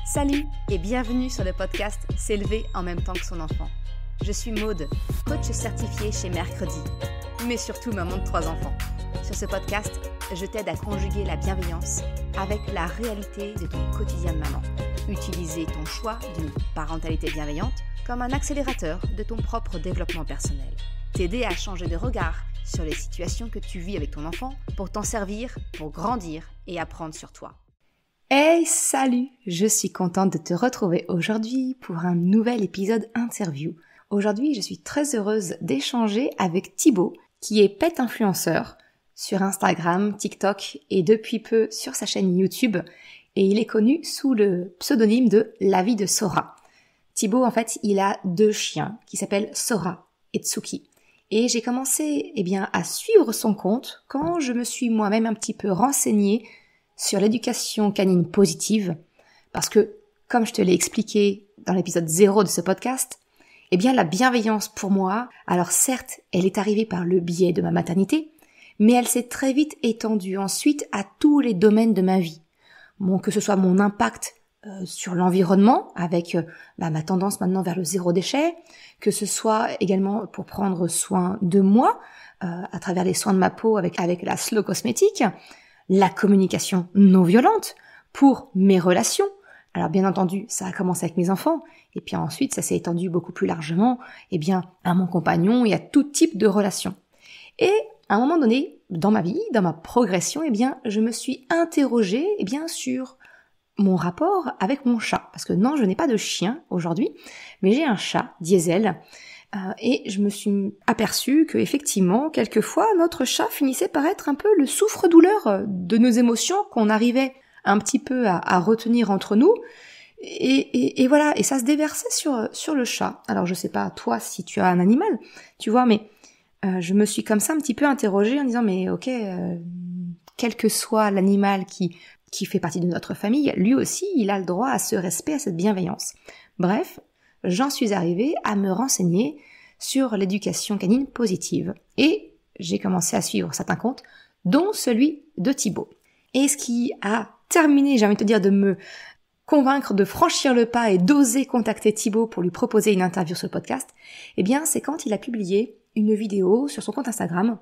Salut et bienvenue sur le podcast S'élever en même temps que son enfant. Je suis Maude, coach certifiée chez Mercredi, mais surtout maman de 3 enfants. Sur ce podcast, je t'aide à conjuguer la bienveillance avec la réalité de ton quotidien de maman. Utiliser ton choix d'une parentalité bienveillante comme un accélérateur de ton propre développement personnel. T'aider à changer de regard sur les situations que tu vis avec ton enfant pour t'en servir, pour grandir et apprendre sur toi. Hey, salut! Je suis contente de te retrouver aujourd'hui pour un nouvel épisode interview. Aujourd'hui, je suis très heureuse d'échanger avec Thibaut, qui est pet influenceur sur Instagram, TikTok et depuis peu sur sa chaîne YouTube. Et il est connu sous le pseudonyme de La Vie de Sora. Thibaut, en fait, il a 2 chiens qui s'appellent Sora et Tsuki. Et j'ai commencé à suivre son compte quand je me suis moi-même un petit peu renseignée sur l'éducation canine positive, parce que, comme je te l'ai expliqué dans l'épisode 0 de ce podcast, la bienveillance pour moi, alors certes, elle est arrivée par le biais de ma maternité, mais elle s'est très vite étendue ensuite à tous les domaines de ma vie. Que ce soit mon impact sur l'environnement, avec ma tendance maintenant vers le 0 déchet, que ce soit également pour prendre soin de moi, à travers les soins de ma peau avec la slow cosmétique, la communication non violente pour mes relations. Alors bien entendu, ça a commencé avec mes enfants, et puis ensuite ça s'est étendu beaucoup plus largement à mon compagnon et à tout type de relations. Et à un moment donné, dans ma vie, dans ma progression, je me suis interrogée sur mon rapport avec mon chat. Parce que non, je n'ai pas de chien aujourd'hui, mais j'ai un chat, Diesel. Et je me suis aperçue que effectivement, quelquefois, notre chat finissait par être un peu le souffre-douleur de nos émotions qu'on arrivait un petit peu à retenir entre nous. Et voilà, et ça se déversait sur le chat. Alors je sais pas toi si tu as un animal, tu vois, mais je me suis comme ça un petit peu interrogée en disant mais ok, quel que soit l'animal qui fait partie de notre famille, lui aussi il a le droit à ce respect, à cette bienveillance. Bref, j'en suis arrivée à me renseigner sur l'éducation canine positive. Et j'ai commencé à suivre certains comptes, dont celui de Thibaut. Et ce qui a terminé, j'ai envie de te dire, de me convaincre de franchir le pas et d'oser contacter Thibaut pour lui proposer une interview sur le podcast, c'est quand il a publié une vidéo sur son compte Instagram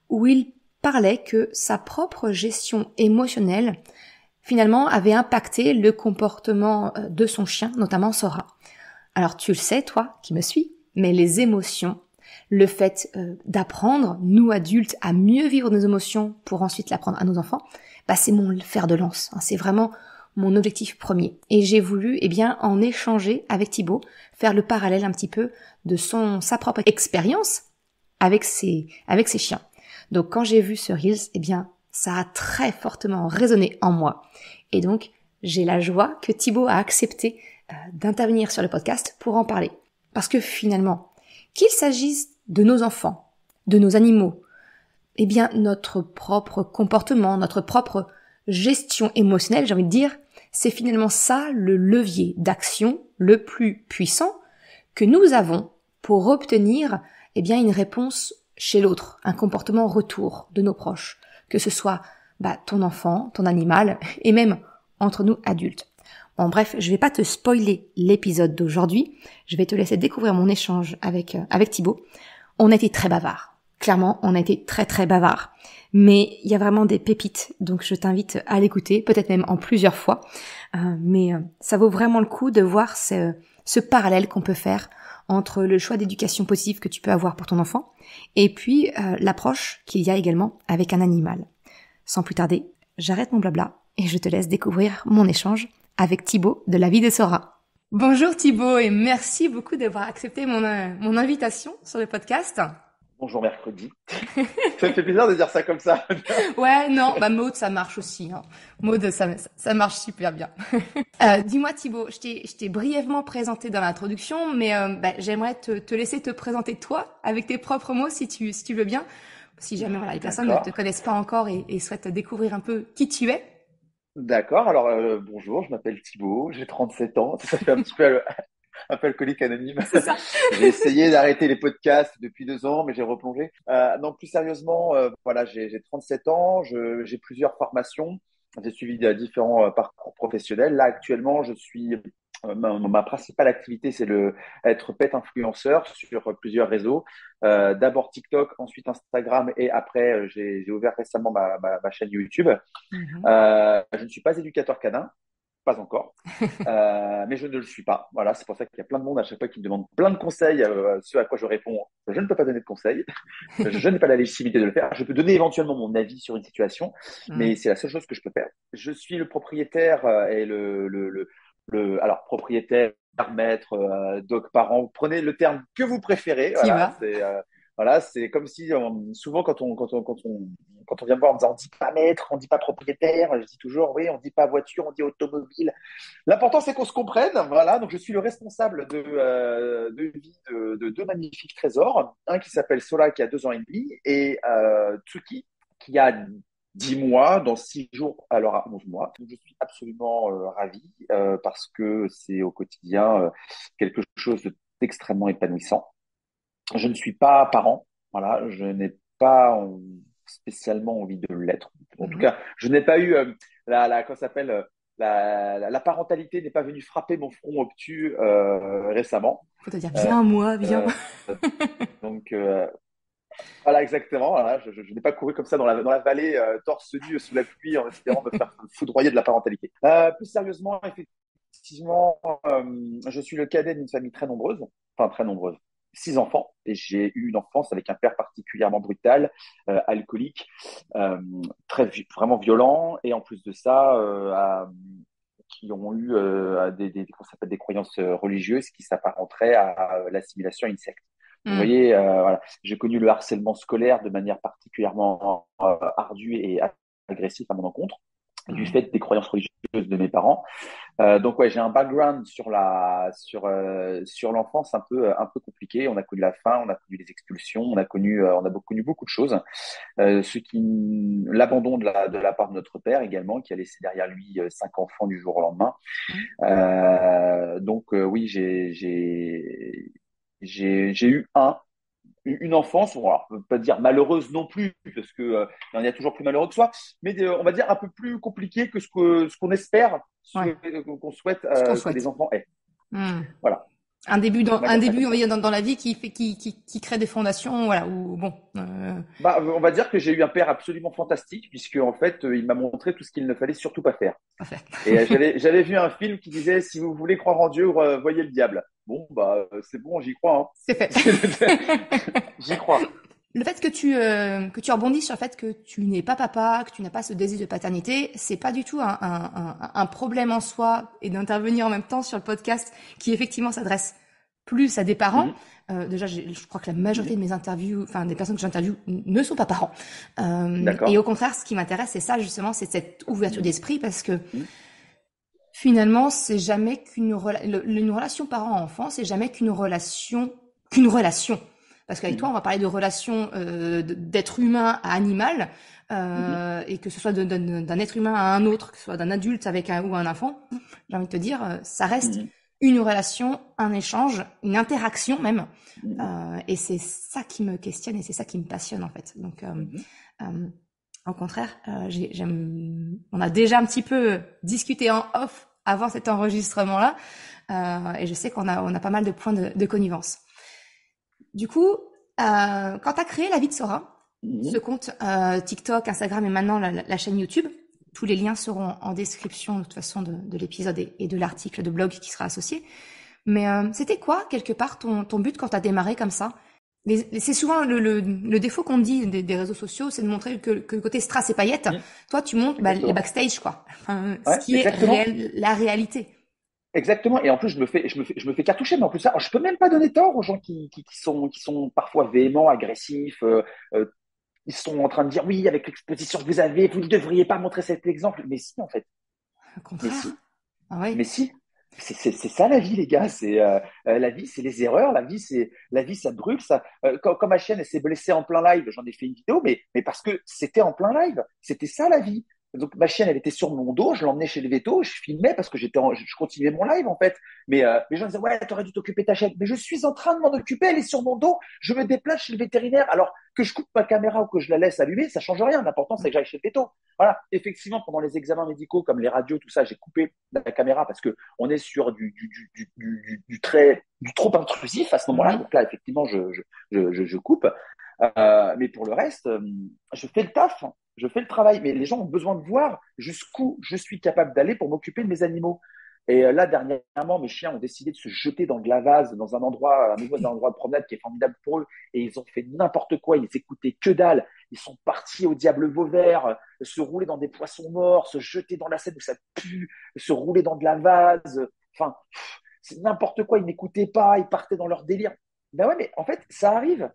où il parlait que sa propre gestion émotionnelle finalement avait impacté le comportement de son chien, notamment Sora. Alors tu le sais, toi qui me suis, mais les émotions, le fait d'apprendre, nous adultes, à mieux vivre nos émotions pour ensuite l'apprendre à nos enfants, c'est mon fer de lance, c'est vraiment mon objectif premier. Et j'ai voulu en échanger avec Thibaut, faire le parallèle un petit peu de sa propre expérience avec ses chiens. Donc quand j'ai vu ce Reels, ça a très fortement résonné en moi. Et donc j'ai la joie que Thibaut a accepté d'intervenir sur le podcast pour en parler. Parce que finalement, qu'il s'agisse de nos enfants, de nos animaux, notre propre comportement, notre propre gestion émotionnelle, j'ai envie de dire, c'est finalement ça le levier d'action le plus puissant que nous avons pour obtenir une réponse chez l'autre, un comportement retour de nos proches, que ce soit ton enfant, ton animal et même entre nous adultes. Bon bref, je vais pas te spoiler l'épisode d'aujourd'hui, je vais te laisser découvrir mon échange avec Thibaut. On a été très bavards, clairement on a été très très bavards, mais il y a vraiment des pépites, donc je t'invite à l'écouter, peut-être même en plusieurs fois, mais ça vaut vraiment le coup de voir ce parallèle qu'on peut faire entre le choix d'éducation positive que tu peux avoir pour ton enfant et puis l'approche qu'il y a également avec un animal. Sans plus tarder, j'arrête mon blabla et je te laisse découvrir mon échange avec Thibaut de La Vie de Sora. Bonjour Thibaut et merci beaucoup d'avoir accepté mon invitation sur le podcast. Bonjour Mercredi. Ça me fait bizarre de dire ça comme ça. Ouais, non, Maude, ça marche aussi. Maude, ça marche super bien. Dis-moi Thibaut, je t'ai brièvement présenté dans l'introduction, mais j'aimerais te laisser te présenter toi avec tes propres mots si tu veux bien. Si jamais les personnes ne te connaissent pas encore et souhaitent découvrir un peu qui tu es. D'accord, alors bonjour, je m'appelle Thibaut, j'ai 37 ans, ça fait un petit peu un peu alcoolique anonyme. C'est ça. J'ai essayé d'arrêter les podcasts depuis 2 ans, mais j'ai replongé. Non, plus sérieusement, voilà, j'ai 37 ans, j'ai plusieurs formations. J'ai suivi différents parcours professionnels. Là, actuellement, ma principale activité, c'est être pet influenceur sur plusieurs réseaux. D'abord TikTok, ensuite Instagram et après, j'ai ouvert récemment ma chaîne YouTube. Mhm. Je ne suis pas éducateur canin, pas encore, mais je ne le suis pas. Voilà, c'est pour ça qu'il y a plein de monde à chaque fois qui me demande plein de conseils, ce à quoi je réponds, je ne peux pas donner de conseils. Je n'ai pas la légitimité de le faire. Je peux donner éventuellement mon avis sur une situation, mais Ouais. c'est la seule chose que je peux faire. Je suis le propriétaire et alors propriétaire, maître, dog parent. Vous prenez le terme que vous préférez. T'y vas. Voilà, c'est comme si souvent quand on vient me voir en disant on dit pas maître, on dit pas propriétaire, je dis toujours oui, on dit pas voiture, on dit automobile. L'important, c'est qu'on se comprenne. Voilà, donc je suis le responsable de vie de deux magnifiques trésors. Un qui s'appelle Sola, qui a 2 ans et demi, et Tsuki, qui a 10 mois, dans 6 jours, alors à 11 mois. Donc, je suis absolument ravi parce que c'est au quotidien quelque chose d'extrêmement épanouissant. Je ne suis pas parent, voilà, je n'ai pas spécialement envie de l'être. En tout Mhm. cas, je n'ai pas eu comment ça s'appelle, la parentalité n'est pas venue frapper mon front obtus récemment. Faut te dire, Euh, viens, moi, viens. euh, donc voilà, exactement. Voilà, je n'ai pas couru comme ça dans la vallée, torse nu sous la pluie en espérant me faire foudroyer de la parentalité. Plus sérieusement, effectivement, je suis le cadet d'une famille très nombreuse, enfin très nombreuse. 6 enfants et j'ai eu une enfance avec un père particulièrement brutal, alcoolique, euh, vraiment violent et en plus de ça, qui ont eu qu'on s'appelle des croyances religieuses qui s'apparenteraient à l'assimilation à une secte. Vous Hmm. voyez, voilà, j'ai connu le harcèlement scolaire de manière particulièrement ardue et agressive à mon encontre, du Ouais. fait des croyances religieuses de mes parents. Donc ouais, j'ai un background sur l'enfance un peu compliqué. On a connu la faim, on a connu les expulsions, on a connu beaucoup de choses. L'abandon de la part de notre père également, qui a laissé derrière lui 5 enfants du jour au lendemain. Ouais. Donc oui, j'ai eu une enfance, bon, alors, on ne peut pas dire malheureuse non plus, parce que il y en a toujours plus malheureux que soi, mais on va dire un peu plus compliqué que ce qu'on espère, Ouais. qu'on souhaite Ce qu'on que les souhaite. enfants aient. Hmm. Voilà, Un on va dire ça comme début, on va ça. dire, dans la vie qui crée des fondations, voilà, ou bon. Bah, on va dire que j'ai eu un père absolument fantastique, puisque en fait, il m'a montré tout ce qu'il ne fallait surtout pas faire. Parfait. Et j'avais vu un film qui disait, si vous voulez croire en Dieu, voyez le diable. Bon, bah, c'est bon, j'y crois, C'est fait. hein. J'y crois. Le fait que tu rebondis sur le fait que tu n'es pas papa, que tu n'as pas ce désir de paternité, c'est pas du tout un problème en soi et d'intervenir en même temps sur le podcast qui effectivement s'adresse plus à des parents. Mhm, Déjà, je crois que la majorité mhm. de mes interviews, enfin des personnes que j'interviewe ne sont pas parents. Et D'accord. au contraire, ce qui m'intéresse, c'est ça justement, c'est cette ouverture Mhm, d'esprit parce que mhm, finalement, c'est jamais une relation parent-enfant, c'est jamais qu'une relation. Parce qu'avec toi, mhm, on va parler de relation d'être humain à animal, mhm, et que ce soit d'un être humain à un autre, que ce soit d'un adulte avec ou un enfant. J'ai envie de te dire, ça reste mhm, une relation, un échange, une interaction même. mhm, Et c'est ça qui me questionne et c'est ça qui me passionne en fait. Donc, mhm. euh, au contraire, on a déjà un petit peu discuté en off avant cet enregistrement-là, et je sais on a pas mal de points de connivence. Du coup, quand tu as créé La vie de Sora, ce Mhm. compte TikTok, Instagram et maintenant la chaîne YouTube, tous les liens seront en description de toute façon de l'épisode et de l'article de blog qui sera associé. Mais c'était quoi, quelque part, ton but quand tu as démarré comme ça? C'est souvent le défaut qu'on dit des réseaux sociaux, c'est de montrer que le côté strass et paillettes. Mhm. Toi, tu montres les Exactement. backstage, quoi. Enfin, ce Ouais, qui est exactement. réel, la réalité. Exactement. Et en plus, je me fais cartoucher, mais en plus, ça, je peux même pas donner tort aux gens qui sont parfois véhéments, agressifs. Ils sont en train de dire oui, avec l'exposition que vous avez, vous ne devriez pas montrer cet exemple. Mais si, en fait. Au Mais contraire. si. Ah ouais. Mais si. C'est ça la vie, les gars. La vie, c'est les erreurs. La vie, ça brûle. Ça, quand ma chaîne elle s'est blessée en plein live, j'en ai fait une vidéo, mais parce que c'était en plein live. C'était ça la vie. Donc ma chienne, elle était sur mon dos, je l'emmenais chez le veto, je filmais parce que je continuais mon live en fait. Mais les gens disaient ouais, t'aurais dû t'occuper de ta chienne. Mais je suis en train de m'en occuper, elle est sur mon dos, je me déplace chez le vétérinaire. Alors que je coupe ma caméra ou que je la laisse allumer, ça change rien. L'important c'est que j'aille chez le veto. Voilà. Effectivement, pendant les examens médicaux comme les radios, tout ça, j'ai coupé la caméra parce que on est sur du trop intrusif à ce moment-là. Donc là, effectivement, je coupe. Mais pour le reste, je fais le taf, je fais le travail. Mais les gens ont besoin de voir jusqu'où je suis capable d'aller pour m'occuper de mes animaux. Et là, dernièrement, mes chiens ont décidé de se jeter dans de la vase, dans un nouveau endroit de promenade qui est formidable pour eux. Et ils ont fait n'importe quoi. Ils écoutaient que dalle. Ils sont partis au diable Vauvert, se rouler dans des poissons morts, se jeter dans la Seine où ça pue, se rouler dans de la vase. Enfin, c'est n'importe quoi. Ils n'écoutaient pas. Ils partaient dans leur délire. Ben ouais, mais en fait, ça arrive.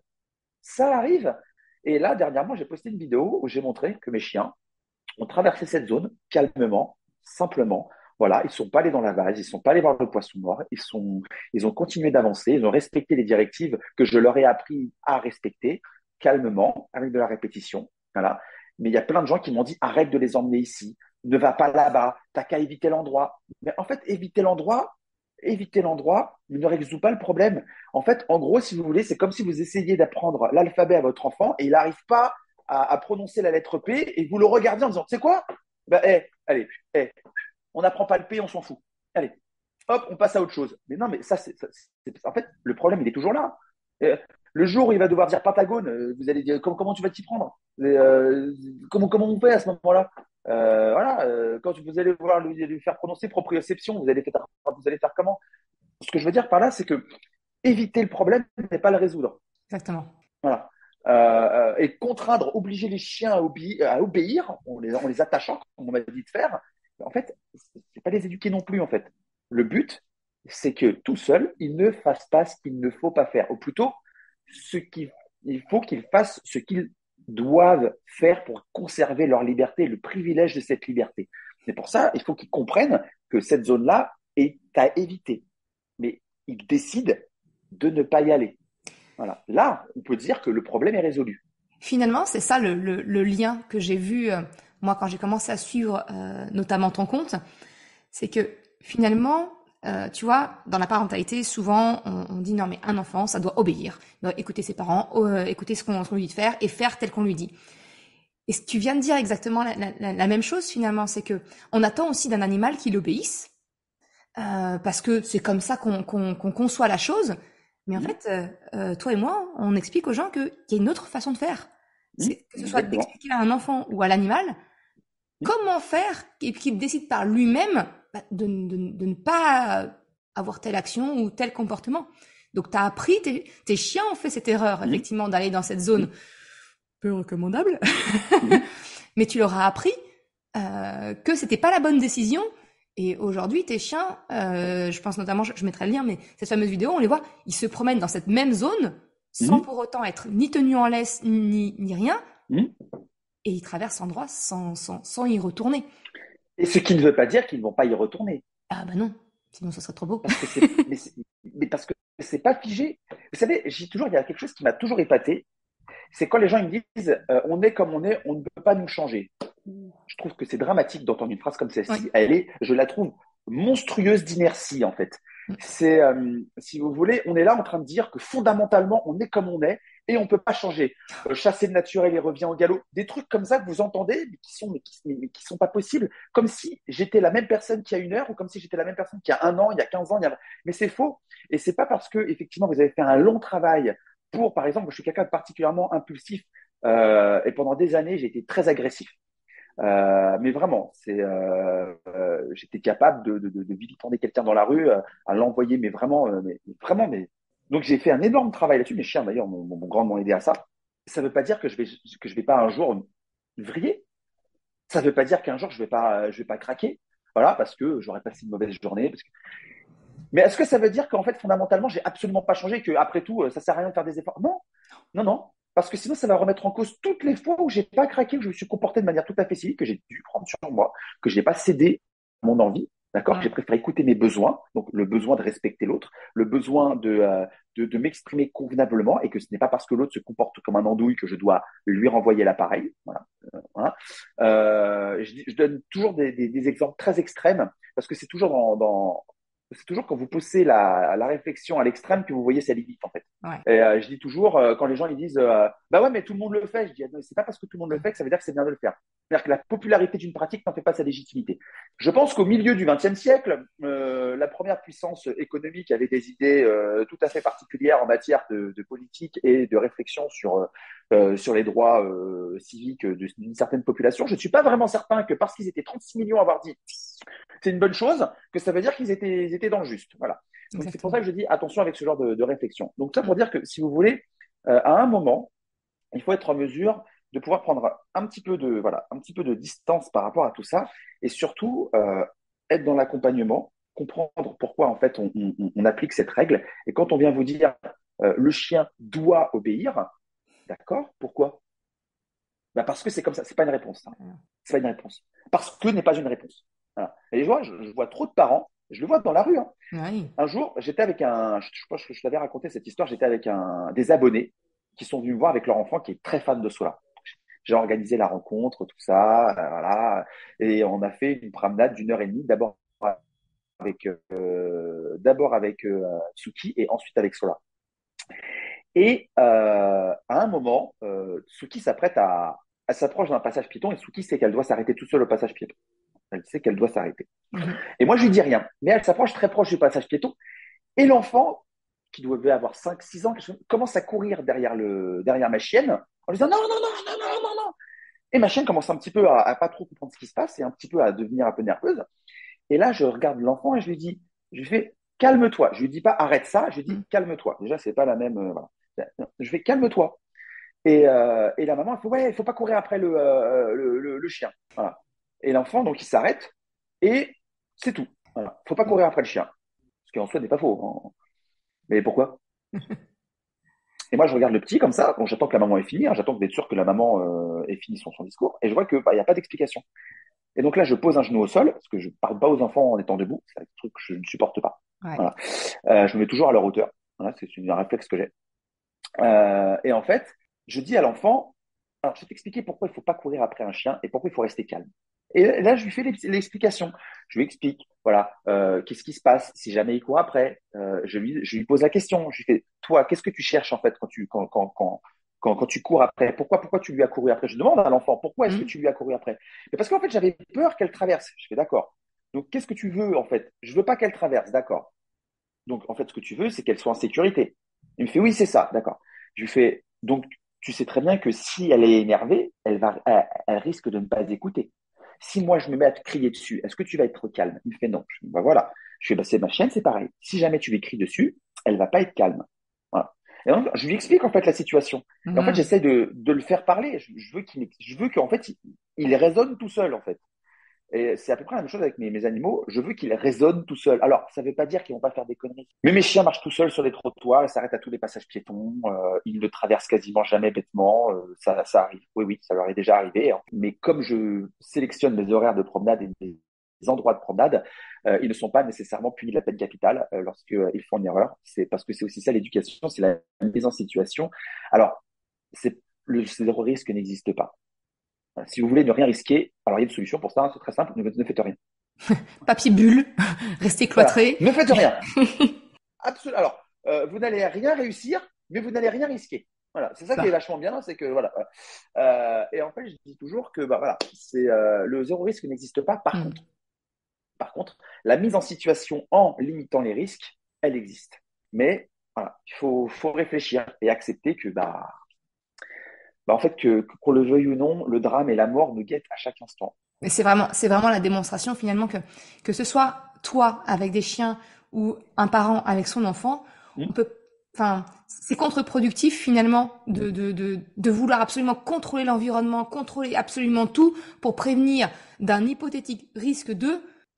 Ça arrive. Et là, dernièrement, j'ai posté une vidéo où j'ai montré que mes chiens ont traversé cette zone calmement, simplement. Voilà, ils sont pas allés dans la vase, ils sont pas allés voir le poisson mort, ils ont continué d'avancer, ils ont respecté les directives que je leur ai appris à respecter calmement, avec de la répétition. Voilà. Mais il y a plein de gens qui m'ont dit arrête de les emmener ici, ne va pas là-bas, t'as qu'à éviter l'endroit. Mais en fait, éviter l'endroit, mais ne résout pas le problème. En fait, en gros, si vous voulez, c'est comme si vous essayiez d'apprendre l'alphabet à votre enfant et il n'arrive pas à prononcer la lettre P et vous le regardez en disant, tu sais quoi? Ben, allez, on n'apprend pas le P, on s'en fout. Allez, hop, on passe à autre chose. Mais non, mais en fait, le problème, il est toujours là. Euh, le jour où il va devoir dire Pentagone, vous allez dire comment tu vas t'y prendre? Comment on fait à ce moment-là? Voilà, quand vous allez vouloir lui faire prononcer proprioception, vous allez faire comment? Ce que je veux dire par là, c'est que éviter le problème n'est pas le résoudre. Exactement. Voilà. Et contraindre, obliger les chiens à obéir en les attachant, comme on m'a dit de faire, en fait, c'est pas les éduquer non plus, en fait. Le but, c'est que tout seul, ils ne fassent pas ce qu'il ne faut pas faire. Ou plutôt, il faut qu'ils fassent ce qu'ils doivent faire pour conserver leur liberté, le privilège de cette liberté. C'est pour ça, il faut qu'ils comprennent que cette zone-là est à éviter. Mais ils décident de ne pas y aller. Voilà. Là, on peut dire que le problème est résolu. Finalement, c'est ça le lien que j'ai vu, moi, quand j'ai commencé à suivre notamment ton compte, c'est que finalement, tu vois, dans la parentalité, souvent, on dit non, mais un enfant, ça doit obéir, il doit écouter ses parents, écouter ce qu'on lui dit de faire et faire tel qu'on lui dit. Et tu viens de dire exactement la même chose finalement, c'est que on attend aussi d'un animal qu'il obéisse, parce que c'est comme ça qu'on conçoit la chose. Mais en Mmh. fait, toi et moi, on explique aux gens qu'il y a une autre façon de faire. Mmh. Que ce soit Exactement. d'expliquer à un enfant ou à l'animal Mmh. comment faire et qu'il décide par lui-même de ne pas avoir telle action ou tel comportement. Donc, tu as appris, tes chiens ont fait cette erreur, Mmh. effectivement, d'aller dans cette Mmh. zone peu recommandable, Mmh. mais tu leur as appris que c'était pas la bonne décision. Et aujourd'hui, tes chiens, je pense notamment, je mettrai le lien, mais cette fameuse vidéo, on les voit, ils se promènent dans cette même zone sans Mmh. pour autant être ni tenus en laisse ni rien, Mmh. et ils traversent l'endroit sans y retourner. Et ce qui ne veut pas dire qu'ils ne vont pas y retourner. Ah bah non, sinon ce serait trop beau. Parce que mais parce que c'est pas figé. Vous savez, il y a quelque chose qui m'a toujours épaté. C'est quand les gens ils me disent on est comme on est, on ne peut pas nous changer. Je trouve que c'est dramatique d'entendre une phrase comme Oui. celle-ci. Je la trouve monstrueuse d'inertie en fait. C'est, si vous voulez, on est là en train de dire que fondamentalement on est comme on est et on peut pas changer. Chasser le naturel et revient au galop. Des trucs comme ça que vous entendez, mais qui sont pas possibles. Comme si j'étais la même personne qu'il y a une heure ou comme si j'étais la même personne qu'il y a un an, il y a 15 ans. Mais c'est faux. Et c'est pas parce que effectivement vous avez fait un long travail pour, par exemple, je suis quelqu'un de particulièrement impulsif et pendant des années j'ai été très agressif. Mais vraiment, j'étais capable de vilipender quelqu'un dans la rue, à l'envoyer, mais vraiment, vraiment, mais. Donc j'ai fait un énorme travail là-dessus. Mes chiens d'ailleurs m'ont grandement aidé à ça. Ça ne veut pas dire que je vais pas un jour vriller. Ça ne veut pas dire qu'un jour je vais pas craquer. Voilà, parce que j'aurais passé une mauvaise journée. Mais est-ce que ça veut dire qu'en fait fondamentalement j'ai absolument pas changé, que après tout ça sert à rien de faire des efforts? Non, non, non. Parce que sinon, ça va remettre en cause toutes les fois où j'ai pas craqué, où je me suis comporté de manière tout à fait civile, que j'ai dû prendre sur moi, que je n'ai pas cédé à mon envie. D'accord? J'ai préféré écouter mes besoins, donc le besoin de respecter l'autre, le besoin de m'exprimer convenablement et que ce n'est pas parce que l'autre se comporte comme un andouille que je dois lui renvoyer l'appareil. Voilà. Voilà. Je donne toujours des exemples très extrêmes parce que c'est toujours c'est toujours quand vous poussez la réflexion à l'extrême que vous voyez sa limite en fait. Ouais. Et je dis toujours quand les gens ils disent bah ouais mais tout le monde le fait, je dis non, c'est pas parce que tout le monde le fait que ça veut dire que c'est bien de le faire. C'est-à-dire que la popularité d'une pratique n'en fait pas sa légitimité. Je pense qu'au milieu du XXe siècle, la première puissance économique avait des idées tout à fait particulières en matière de politique et de réflexion sur les droits civiques d'une certaine population. Je ne suis pas vraiment certain que parce qu'ils étaient 36 millions à avoir dit c'est une bonne chose, que ça veut dire ils étaient dans le juste. Voilà. Donc c'est pour ça Exactement. que je dis attention avec ce genre de réflexion. Donc ça pour dire que si vous voulez, à un moment, il faut être en mesure de pouvoir prendre un petit peu de distance par rapport à tout ça et surtout être dans l'accompagnement, comprendre pourquoi en fait on applique cette règle. Et quand on vient vous dire le chien doit obéir, d'accord? Pourquoi? Bah parce que c'est comme ça, c'est pas une réponse. Hein. C'est pas une réponse. Parce que n'est pas une réponse. Voilà. Et je vois trop de parents, je le vois dans la rue. Hein. Oui. Un jour, j'étais avec je pense que je t'avais raconté cette histoire, j'étais avec des abonnés qui sont venus me voir avec leur enfant qui est très fan de cela. J'ai organisé la rencontre, tout ça, voilà, et on a fait une promenade d'1 heure et demie, d'abord avec Tsuki et ensuite avec Sola. Et à un moment, Tsuki elle s'approche d'un passage piéton et Tsuki sait qu'elle doit s'arrêter toute seule au passage piéton. Elle sait qu'elle doit s'arrêter. Mhm. Et moi, je lui dis rien, mais elle s'approche très proche du passage piéton et l'enfant, qui devait avoir 5, 6 ans, commence à courir derrière ma chienne en lui disant non, non, non, non, non, non, non. Et ma chienne commence un petit peu à pas trop comprendre ce qui se passe et un petit peu à devenir un peu nerveuse. Et là, je regarde l'enfant et je lui fais calme-toi. Je lui dis pas arrête ça, je lui dis Mhm. calme-toi. Déjà, c'est pas la même. Voilà. Je fais calme-toi. Et la maman, elle fait ouais, il faut pas courir après le chien. Voilà. Et l'enfant, donc, il s'arrête et c'est tout. Voilà. Faut pas courir après le chien. Ce qui en soi n'est pas faux. Hein. Mais pourquoi? Et moi, je regarde le petit comme ça. Bon, j'attends que la maman ait fini. Hein, j'attends d'être sûr que la maman ait fini son discours. Et je vois que bah, y a pas d'explication. Et donc là, je pose un genou au sol parce que je parle pas aux enfants en étant debout. C'est un truc que je ne supporte pas. Ouais. Voilà. Je me mets toujours à leur hauteur. Voilà, c'est un réflexe que j'ai. Et en fait, je dis à l'enfant, alors je vais t'expliquer pourquoi il faut pas courir après un chien et pourquoi il faut rester calme. Et là, je lui fais l'explication. Je lui explique, voilà, qu'est-ce qui se passe si jamais il court après. Je lui pose la question. Je lui fais, toi, qu'est-ce que tu cherches en fait quand tu cours après? Pourquoi tu lui as couru après? Je demande à l'enfant, pourquoi est-ce que Mhm. tu lui as couru après? Mais parce qu'en fait, j'avais peur qu'elle traverse. Je fais, d'accord. Donc, qu'est-ce que tu veux en fait? Je veux pas qu'elle traverse, d'accord. Donc, en fait, ce que tu veux, c'est qu'elle soit en sécurité. Il me fait, oui, c'est ça, d'accord. Je lui fais, donc, tu sais très bien que si elle est énervée, elle risque de ne pas écouter. Si moi, je me mets à te crier dessus, est-ce que tu vas être calme? Il me fait non. Je dis, bah voilà. Je fais, bah, c'est ma chienne, c'est pareil. Si jamais tu lui cries dessus, elle va pas être calme. Voilà. Et donc, je lui explique, en fait, la situation. Et en fait, Mhm. j'essaie de le faire parler. Je veux qu'en fait, il raisonne tout seul, en fait. Et c'est à peu près la même chose avec mes animaux. Je veux qu'ils raisonnent tout seuls. Alors, ça ne veut pas dire qu'ils vont pas faire des conneries. Mais mes chiens marchent tout seuls sur les trottoirs, ils s'arrêtent à tous les passages piétons, ils ne traversent quasiment jamais bêtement. Ça arrive. Oui, oui, ça leur est déjà arrivé. Hein. Mais comme je sélectionne mes horaires de promenade et mes endroits de promenade, ils ne sont pas nécessairement punis de la peine capitale lorsqu'ils font une erreur. C'est parce que c'est aussi ça l'éducation, c'est la mise en situation. Alors, le zéro risque n'existe pas. Si vous voulez ne rien risquer, alors il y a une solution pour ça, hein, c'est très simple, ne faites rien. Papier bulle, rester Voilà, cloîtré. ne faites rien. Absolument. Alors, vous n'allez rien réussir, mais vous n'allez rien risquer. Voilà, c'est ça qui est Ça. vachement bien, c'est que voilà. Et en fait, je dis toujours que bah voilà, c'est le zéro risque n'existe pas. Mhm. Par contre, la mise en situation en limitant les risques, elle existe. Mais voilà, faut réfléchir et accepter que en fait qu'on le veuille ou non, le drame et la mort nous guettent à chaque instant. Mais c'est vraiment la démonstration finalement que ce soit toi avec des chiens ou un parent avec son enfant, on Hmm. peut, enfin, c'est contre-productif finalement de vouloir absolument contrôler l'environnement, contrôler absolument tout pour prévenir d'un hypothétique risque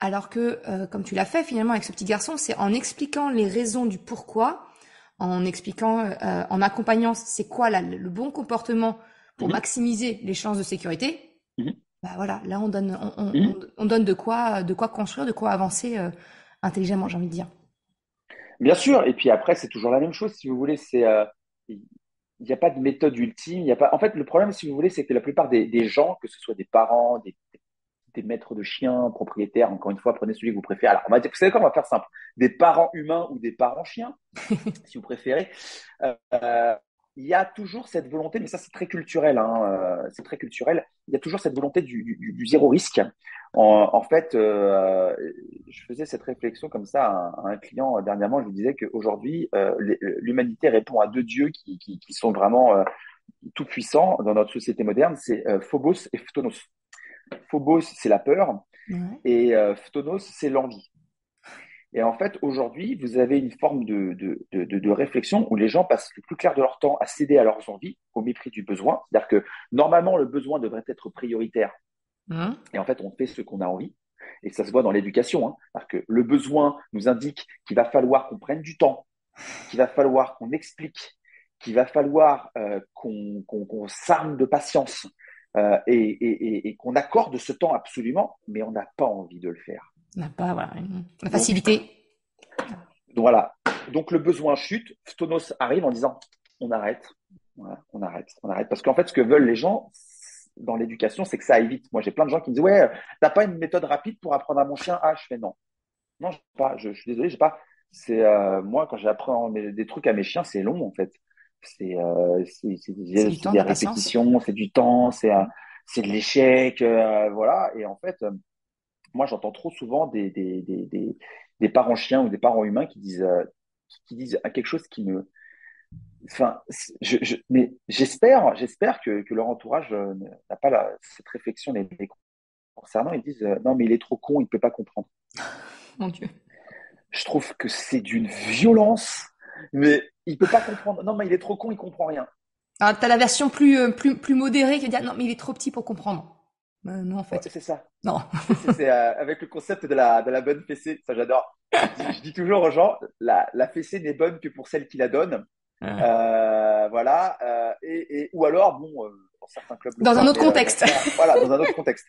alors que, comme tu l'as fait finalement avec ce petit garçon, c'est en expliquant les raisons du pourquoi, en expliquant, en accompagnant c'est quoi le bon comportement pour Mhm. maximiser les chances de sécurité. bah voilà, là on donne, Hmm. on donne de quoi construire, de quoi avancer intelligemment, j'ai envie de dire. Bien sûr, et puis après, c'est toujours la même chose, si vous voulez, il n'y a pas de méthode ultime, il y a pas, en fait, le problème, si vous voulez, c'est que la plupart des gens, que ce soit des parents, des maîtres de chiens, propriétaires, encore une fois, prenez celui que vous préférez. Alors, on va dire, vous savez quoi, on va faire simple. Des parents humains ou des parents chiens, si vous préférez. Euh, il y a toujours cette volonté, mais ça c'est très culturel, hein, c'est très culturel. Il y a toujours cette volonté du zéro risque. En fait, je faisais cette réflexion comme ça à un client dernièrement. Je lui disais qu'aujourd'hui, l'humanité répond à deux dieux qui sont vraiment tout puissants dans notre société moderne. C'est Phobos et Phtonos. Phobos, c'est la peur, Ouais. et Phtonos, c'est l'envie. Et en fait, aujourd'hui, vous avez une forme de réflexion où les gens passent le plus clair de leur temps à céder à leurs envies au mépris du besoin. C'est-à-dire que normalement, le besoin devrait être prioritaire. Hein. Et en fait, on fait ce qu'on a envie. Et ça se voit dans l'éducation. Hein. C'est-à-dire que le besoin nous indique qu'il va falloir qu'on prenne du temps, qu'il va falloir qu'on explique, qu'il va falloir qu'on s'arme de patience et qu'on accorde ce temps absolument, mais on n'a pas envie de le faire. On n'a pas, voilà, la Donc, facilité. Donc voilà. Donc le besoin chute, Phonos arrive en disant on arrête, voilà, on arrête. Parce qu'en fait, ce que veulent les gens dans l'éducation, c'est que ça aille vite. Moi, j'ai plein de gens qui me disent ouais, t'as pas une méthode rapide pour apprendre à mon chien? Ah, je fais non, non, j'ai pas. Je suis désolé, j'ai pas. C'est moi quand j'apprends des trucs à mes chiens, c'est long en fait. C'est du C'est temps, de des la patience. répétitions, c'est du temps, c'est de l'échec, voilà. Et en fait, moi, j'entends trop souvent des parents chiens ou des parents humains qui disent quelque chose qui me. Enfin, mais j'espère que leur entourage n'a pas cette réflexion les concernant. Ils disent non, mais il est trop con, il ne peut pas comprendre. Mon Dieu. Je trouve que c'est d'une violence, mais il peut pas comprendre. Non, mais il est trop con, il comprend rien. Alors, t'as la version plus modérée qui va dire non, mais il est trop petit pour comprendre. Non, en Ouais, fait. c'est ça. Non. C'est avec le concept de la bonne fessée. Ça, j'adore. Je dis toujours aux gens, la fessée n'est bonne que pour celle qui la donne. Voilà. Ou alors, bon, dans certains clubs le Dans un font, autre mais contexte. voilà, dans un autre contexte.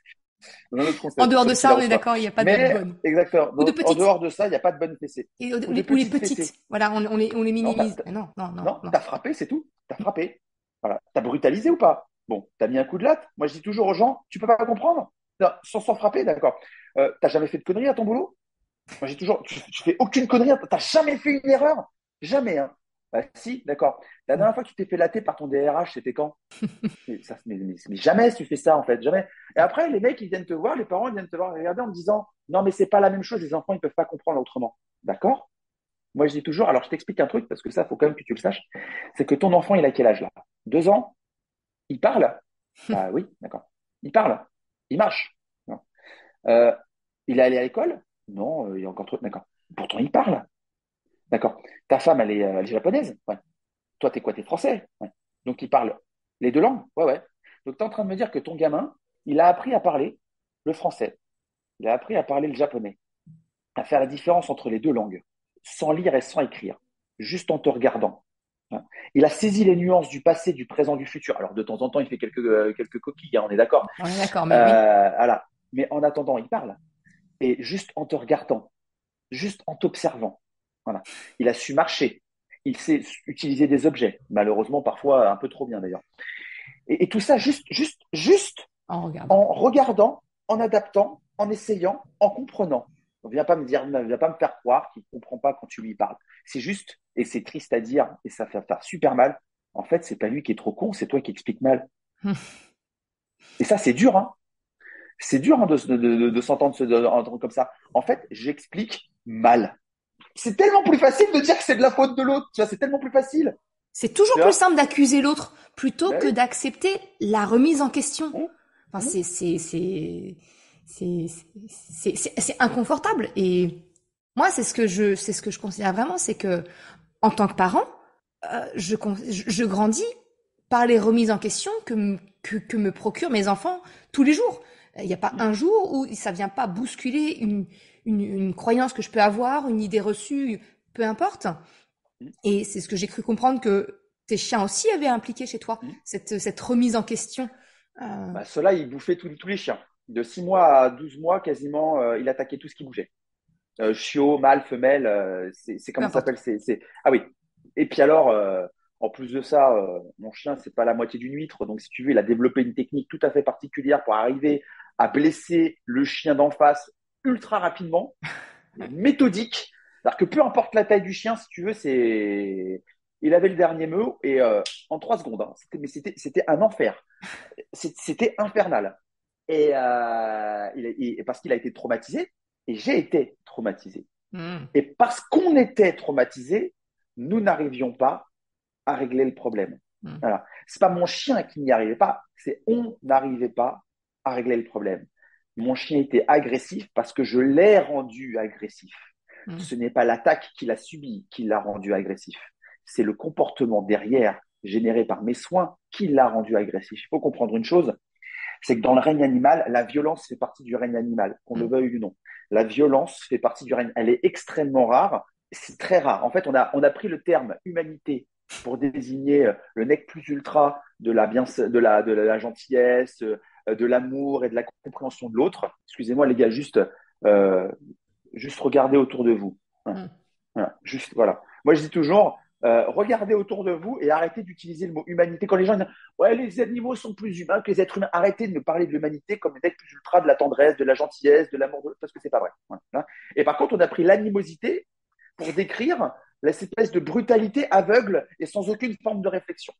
Dans un autre En concept, dehors de celle qui ça, la on est reçoit. d'accord, il n'y a pas de Mais, bonne. exactement, Ou de en petite. dehors de ça, il n'y a pas de bonne fessée. Et, Ou de ou les petite petites. fessée. Voilà, on les Non, minimise. Non, non, non, non, non. t'as frappé, c'est tout. T'as frappé. Voilà. T'as brutalisé ou pas? Bon, t'as mis un coup de latte. Moi, je dis toujours aux gens, tu peux pas comprendre? Non, sans frapper, d'accord. T'as jamais fait de conneries à ton boulot? Moi, j'ai toujours, tu fais aucune connerie. T'as jamais fait une erreur? Jamais, hein. Bah, si, d'accord. La dernière fois que tu t'es fait latter par ton DRH, c'était quand? Mais jamais tu fais ça, en fait, jamais. Et après, les mecs, ils viennent te voir, les parents, ils viennent te voir regarder en me disant, non, mais c'est pas la même chose, les enfants, ils peuvent pas comprendre autrement. D'accord? Moi, je dis toujours, alors je t'explique un truc, parce que ça, il faut quand même que tu le saches, c'est que ton enfant, il a quel âge là? 2 ans? Il parle? Bah oui, d'accord. Il parle. Il marche. Non. Euh, il est allé à l'école? Non, il est encore trop. D'accord. Pourtant, il parle. D'accord. Ta femme, elle est japonaise? Ouais. Toi, t'es quoi? T'es français? Ouais. Donc, il parle les deux langues? Ouais, ouais. Donc, tu es en train de me dire que ton gamin, il a appris à parler le français. Il a appris à parler le japonais, à faire la différence entre les deux langues, sans lire et sans écrire, juste en te regardant. Hein. Il a saisi les nuances du passé, du présent, du futur. Alors, de temps en temps, il fait quelques coquilles, hein, on est d'accord. On est d'accord, mais oui. Voilà. Mais en attendant, il parle. Et juste en te regardant, juste en t'observant. Voilà. Il a su marcher. Il sait utiliser des objets. Malheureusement, parfois un peu trop bien d'ailleurs. Et tout ça juste En regardant. en regardant, en adaptant, en essayant, en comprenant. On vient pas me dire, viens pas me faire croire qu'il ne comprend pas quand tu lui parles. C'est juste, et c'est triste à dire, et ça fait faire super mal. En fait, c'est pas lui qui est trop con, c'est toi qui expliques mal. Et ça, c'est dur, hein. C'est dur hein, de s'entendre entendre comme ça. En fait, j'explique mal. C'est tellement plus facile de dire que c'est de la faute de l'autre. Tu vois, c'est tellement plus facile. C'est toujours Tu plus vois? simple d'accuser l'autre plutôt Ben que oui. d'accepter la remise en question. Hum, Enfin, hum, c'est inconfortable. Et moi, c'est ce que je considère vraiment, c'est que en tant que parent, je grandis par les remises en question que me procurent mes enfants tous les jours. Il n'y a pas un jour où ça vient pas bousculer une croyance que je peux avoir, une idée reçue, peu importe. hum, Et c'est ce que j'ai cru comprendre que tes chiens aussi avaient impliqué chez toi, hum. cette remise en question Bah, ceux-là, ils bouffaient tous les chiens. De 6 mois à 12 mois, quasiment, il attaquait tout ce qui bougeait. Chiot, mâle, femelle, c'est peu comment ça importe. s'appelle? Ah oui. Et puis alors, en plus de ça, mon chien, c'est pas la moitié d'une huître. Donc, si tu veux, il a développé une technique tout à fait particulière pour arriver à blesser le chien d'en face ultra rapidement, méthodique. C'est-à-dire que peu importe la taille du chien, si tu veux, il avait le dernier mot et en 3 secondes. Hein. C'était un enfer. C'était infernal. Et parce qu'il a été traumatisé, et j'ai été traumatisé. Mm. Et parce qu'on était traumatisé, nous n'arrivions pas à régler le problème. Mm. Voilà. C'est pas mon chien qui n'y arrivait pas, c'est on n'arrivait pas à régler le problème. Mon chien était agressif parce que je l'ai rendu agressif. Mm. Ce n'est pas l'attaque qu'il a subie qui l'a rendu agressif. C'est le comportement derrière, généré par mes soins, qui l'a rendu agressif. Il faut comprendre une chose, c'est que dans le règne animal, la violence fait partie du règne animal, qu'on le Mm. veuille ou non. La violence fait partie du règne. Elle est extrêmement rare. C'est très rare. En fait, on a pris le terme humanité pour désigner le nec plus ultra de la gentillesse, de l'amour et de la compréhension de l'autre. Excusez-moi, les gars, euh, juste regardez autour de vous. Voilà. Mm. Voilà. Juste, voilà. Moi, je dis toujours, regardez autour de vous et arrêtez d'utiliser le mot humanité. Quand les gens disent, ouais, les animaux sont plus humains que les êtres humains, arrêtez de me parler de l'humanité comme d'être plus ultra de la tendresse, de la gentillesse, de l'amour, parce que c'est pas vrai. Voilà. Et par contre, on a pris l'animosité pour décrire cette espèce de brutalité aveugle et sans aucune forme de réflexion.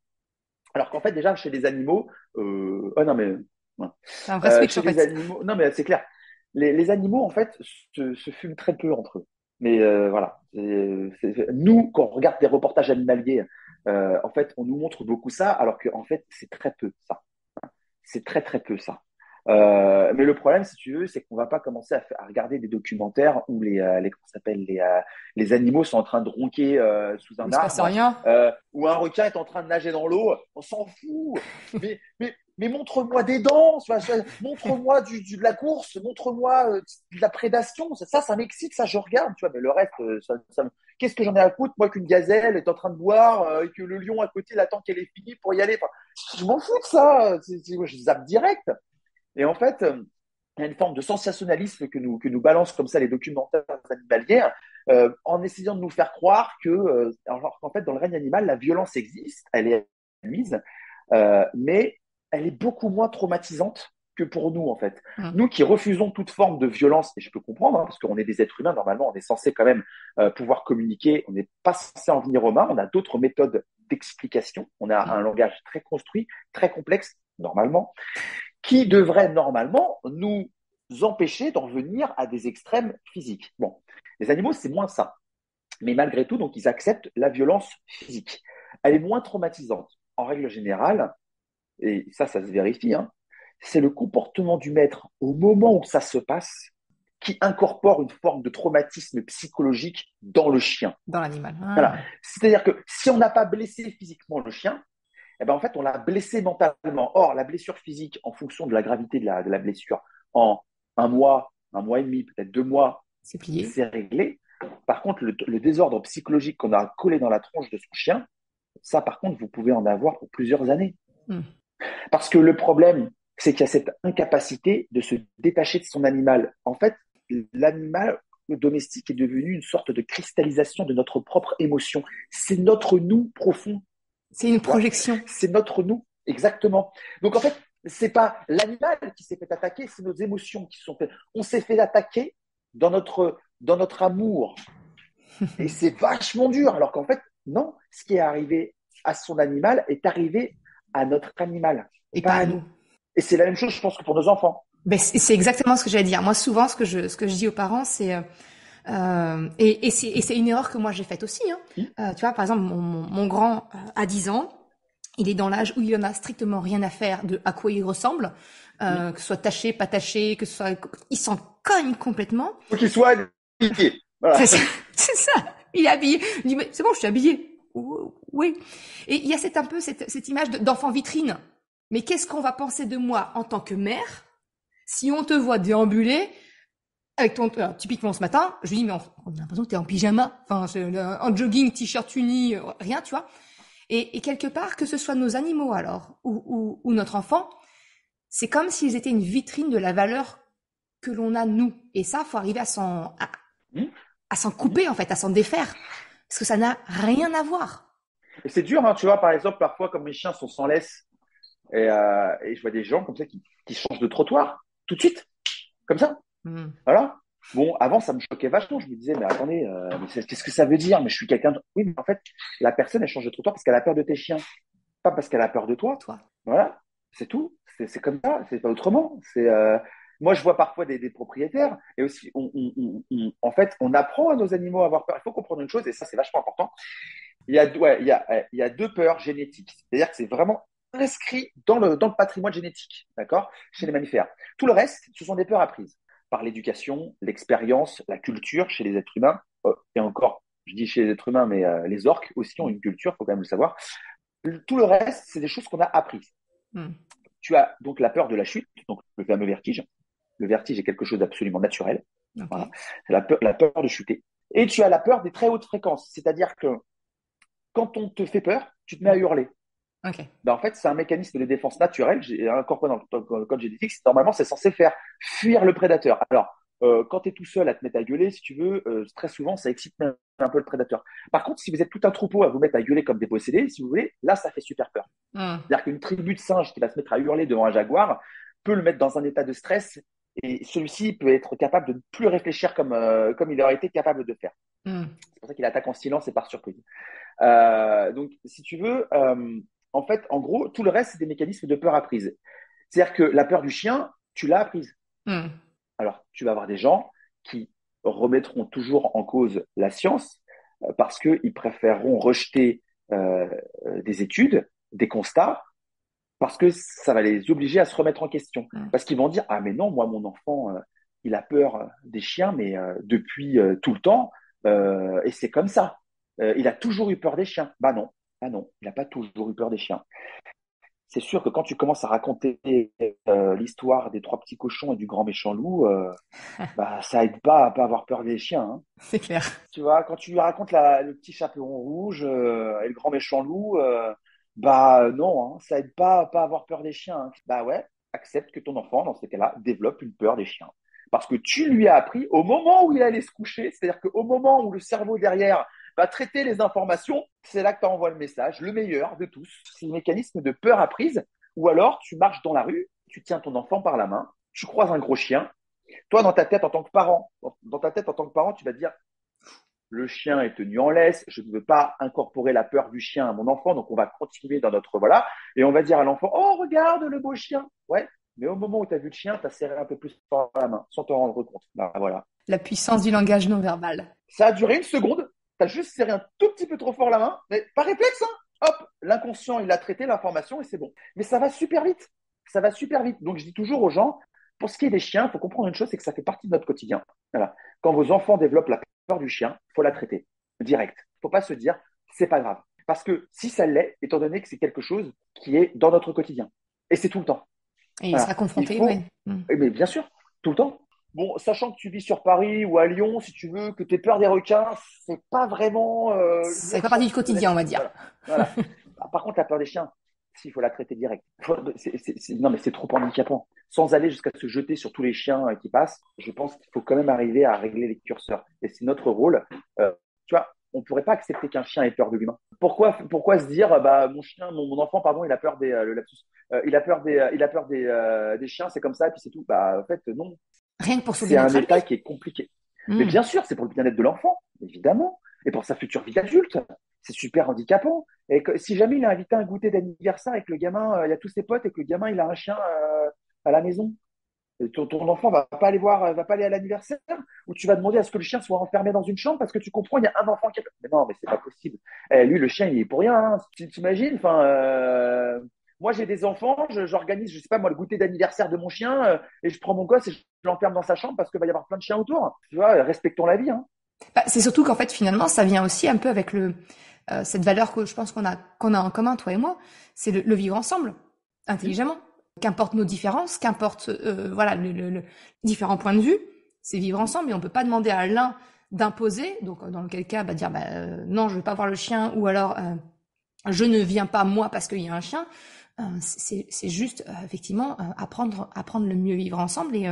Alors qu'en fait, déjà, chez les animaux, oh non, mais, ouais. C'est un vrai switch, Chez en les fait. animaux, non, mais c'est clair. Les animaux, en fait, se fument très peu entre eux. Mais voilà. Nous, quand on regarde des reportages animaliers, en fait, on nous montre beaucoup ça, alors qu'en fait, c'est très peu ça. C'est très très peu ça. Mais le problème, si tu veux, c'est qu'on va pas commencer à regarder des documentaires où comment ça s'appelle, les animaux sont en train de ronquer sous Où un il se passe arbre, rien. où un requin est en train de nager dans l'eau. On s'en fout. Mais montre-moi des dents, montre-moi de la course, montre-moi de la prédation. Ça m'excite, ça je regarde, tu vois. Mais le reste, qu'est-ce que j'en ai à foutre, moi, qu'une gazelle est en train de boire et que le lion à côté il attend qu'elle ait fini pour y aller. Enfin, je m'en fous de ça. Je zappe direct. Et en fait, il y a une forme de sensationnalisme que nous balancent comme ça les documentaires animaliers, en essayant de nous faire croire alors qu'en fait, dans le règne animal, la violence existe, elle est admise, mais elle est beaucoup moins traumatisante que pour nous, en fait. Mm. Nous qui refusons toute forme de violence, et je peux comprendre, hein, parce qu'on est des êtres humains, normalement, on est censé quand même pouvoir communiquer, on n'est pas censé en venir aux mains, on a d'autres méthodes d'explication, on a un langage très construit, très complexe, normalement, qui devrait normalement nous empêcher d'en venir à des extrêmes physiques. Bon, les animaux, c'est moins ça. Mais malgré tout, donc, ils acceptent la violence physique. Elle est moins traumatisante. En règle générale, et ça se vérifie, hein, c'est le comportement du maître au moment où ça se passe qui incorpore une forme de traumatisme psychologique dans le chien. Dans l'animal. Ah. Voilà. C'est-à-dire que si on n'a pas blessé physiquement le chien, eh ben, en fait, on l'a blessé mentalement. Or, la blessure physique, en fonction de la gravité de la blessure, en un mois et demi, peut-être 2 mois, C'est plié. c'est réglé. Par contre, le désordre psychologique qu'on a collé dans la tronche de son chien, ça, par contre, vous pouvez en avoir pour plusieurs années. Mm. Parce que le problème, c'est qu'il y a cette incapacité de se détacher de son animal. En fait, l'animal domestique est devenu une sorte de cristallisation de notre propre émotion. C'est notre nous profond. C'est une Tu vois. projection. C'est notre nous, exactement. Donc en fait, c'est pas l'animal qui s'est fait attaquer, c'est nos émotions qui sont faites. On s'est fait attaquer dans notre amour. Et c'est vachement dur. Alors qu'en fait, non, ce qui est arrivé à son animal est arrivé à notre animal, Et pas pas à à nous. nous. Et c'est la même chose, je pense, que pour nos enfants. Ben, c'est exactement ce que j'allais dire. Moi, souvent, ce que je dis aux parents, c'est et c'est une erreur que moi j'ai faite aussi. Hein. Tu vois, par exemple, mon grand a 10 ans, il est dans l'âge où il en a strictement rien à faire de à quoi il ressemble, que ce soit taché, pas taché, que ce soit, il s'en cogne complètement. Faut qu'il soit habillé. Voilà. C'est ça. Il est habillé. Il dit, mais c'est bon, je suis habillé. Oui. Et il y a cette image d'enfant vitrine. Mais qu'est-ce qu'on va penser de moi en tant que mère si on te voit déambuler avec typiquement ce matin, je lui dis, mais on a l'impression que t'es en pyjama, enfin, en jogging, t-shirt uni, rien, tu vois. Et quelque part, que ce soit nos animaux alors, ou notre enfant, c'est comme s'ils étaient une vitrine de la valeur que l'on a nous. Et ça, faut arriver Hum, à s'en hum. couper en fait, à s'en défaire, parce que ça n'a rien à voir. Et c'est dur, hein, tu vois, par exemple, parfois, comme mes chiens sont sans laisse, et je vois des gens comme ça qui changent de trottoir tout de suite, comme ça. Hmm. Voilà. Bon, avant, ça me choquait vachement. Je me disais, mais attendez, mais qu'est-ce que ça veut dire? Mais je suis quelqu'un de... Oui, mais en fait, la personne, elle change de trottoir parce qu'elle a peur de tes chiens, pas parce qu'elle a peur de toi. Toi. Voilà. C'est tout. C'est comme ça. C'est pas autrement. Moi, je vois parfois des propriétaires et aussi, en fait, on apprend à nos animaux à avoir peur. Il faut comprendre une chose, et ça, c'est vachement important. Il y a deux peurs génétiques. C'est-à-dire que c'est vraiment inscrit dans le patrimoine génétique, d'accord, chez les mammifères. Tout le reste, ce sont des peurs apprises par l'éducation, l'expérience, la culture chez les êtres humains. Et encore, je dis chez les êtres humains, mais les orques aussi ont une culture, faut quand même le savoir. Tout le reste, c'est des choses qu'on a apprises. Hmm. Tu as donc la peur de la chute, donc le fameux vertige. Le vertige est quelque chose d'absolument naturel. Ok. Voilà. C'est la peur de chuter. Et tu as la peur des très hautes fréquences, c'est-à-dire que quand on te fait peur, tu te mets à hurler. Ok. Ben, en fait, c'est un mécanisme de défense naturel, j'ai incorporé dans le code génétique. Normalement, c'est censé faire fuir le prédateur. Alors, quand tu es tout seul à te mettre à gueuler, si tu veux, très souvent, ça excite même un peu le prédateur. Par contre, si vous êtes tout un troupeau à vous mettre à gueuler comme des possédés, si vous voulez, là, ça fait super peur. Hmm. C'est-à-dire qu'une tribu de singes qui va se mettre à hurler devant un jaguar peut le mettre dans un état de stress et celui-ci peut être capable de ne plus réfléchir comme il aurait été capable de faire. Hmm. C'est pour ça qu'il attaque en silence et par surprise. Donc, si tu veux, en fait, en gros, tout le reste, c'est des mécanismes de peur apprise. C'est-à-dire que la peur du chien, tu l'as apprise. Hmm. Alors, tu vas avoir des gens qui remettront toujours en cause la science parce qu'ils préféreront rejeter des études, des constats, parce que ça va les obliger à se remettre en question. Hmm. Parce qu'ils vont dire, ah mais non, moi, mon enfant, il a peur des chiens, mais depuis tout le temps, et c'est comme ça. Il a toujours eu peur des chiens. Bah non, il n'a pas toujours eu peur des chiens. C'est sûr que quand tu commences à raconter l'histoire des trois petits cochons et du grand méchant loup, bah ça aide pas à pas avoir peur des chiens, hein. C'est clair. Tu vois, quand tu lui racontes le petit chaperon rouge et le grand méchant loup, non, hein, ça aide pas à pas avoir peur des chiens, hein. Bah ouais, accepte que ton enfant, dans ce cas-là, développe une peur des chiens. Parce que tu lui as appris au moment où il allait se coucher, c'est-à-dire qu'au moment où le cerveau derrière va traiter les informations, c'est là que tu envoies le message, le meilleur de tous. C'est le mécanisme de peur apprise, ou alors tu marches dans la rue, tu tiens ton enfant par la main, tu croises un gros chien, toi, dans ta tête en tant que parent, tu vas te dire, le chien est tenu en laisse, je ne veux pas incorporer la peur du chien à mon enfant, donc on va continuer dans notre voilà, et on va dire à l'enfant, oh, regarde le beau chien. Ouais, mais au moment où tu as vu le chien, tu as serré un peu plus fort la main, sans te rendre compte. Ben, voilà. La puissance du langage non verbal. Ça a duré une seconde, tu as juste serré un tout petit peu trop fort la main, mais par réflexe, hein, hop, l'inconscient, il a traité l'information et c'est bon. Mais ça va super vite, ça va super vite. Donc je dis toujours aux gens, pour ce qui est des chiens, il faut comprendre une chose, c'est que ça fait partie de notre quotidien. Voilà. Quand vos enfants développent la peur du chien, il faut la traiter direct. Il ne faut pas se dire, c'est pas grave. Parce que si ça l'est, étant donné que c'est quelque chose qui est dans notre quotidien. Et c'est tout le temps. Et il sera Voilà. Il confronté, faut, oui. Hmm. mais bien sûr, tout le temps. Bon, sachant que tu vis sur Paris ou à Lyon, si tu veux, que tu aies peur des requins, c'est pas vraiment Ça fait pas partie du l'urgence de la quotidien, on vie. va dire. Voilà. Voilà. Par contre, la peur des chiens, s'il faut la traiter direct. Non, mais c'est trop handicapant. Sans aller jusqu'à se jeter sur tous les chiens qui passent, je pense qu'il faut quand même arriver à régler les curseurs. Et c'est notre rôle. Tu vois, on ne pourrait pas accepter qu'un chien ait peur de l'humain. Pourquoi se dire, bah, mon enfant, pardon, il a peur le lapsus, des chiens, c'est comme ça, et puis c'est tout. Bah, en fait, non. Rien que pour sauver C'est un notre état vie. qui est compliqué. Mais Hmm. bien sûr, c'est pour le bien-être de l'enfant, évidemment, et pour sa future vie d'adulte. C'est super handicapant. Et si jamais il a invité un goûter d'anniversaire et que le gamin, il y a tous ses potes et que le gamin, il a un chien à la maison, et ton enfant va pas aller à l'anniversaire, ou tu vas demander à ce que le chien soit enfermé dans une chambre parce que tu comprends, il y a un enfant qui est... Mais non, mais c'est pas possible. Lui, le chien, il est pour rien, hein. Tu t'imagines, enfin, moi, j'ai des enfants, j'organise, je sais pas moi, le goûter d'anniversaire de mon chien, et je prends mon gosse et je l'enferme dans sa chambre parce qu'il va y avoir plein de chiens autour. Tu vois, respectons la vie, hein. Bah, c'est surtout qu'en fait, finalement, ça vient aussi un peu avec cette valeur que je pense qu'on a en commun, toi et moi, c'est le vivre ensemble, intelligemment. Qu'importe nos différences, qu'importe voilà le différents points de vue, c'est vivre ensemble et on peut pas demander à l'un d'imposer, donc dans lequel cas, bah dire non, je veux pas voir le chien, ou alors je ne viens pas moi parce qu'il y a un chien. c'est juste effectivement apprendre le mieux vivre ensemble et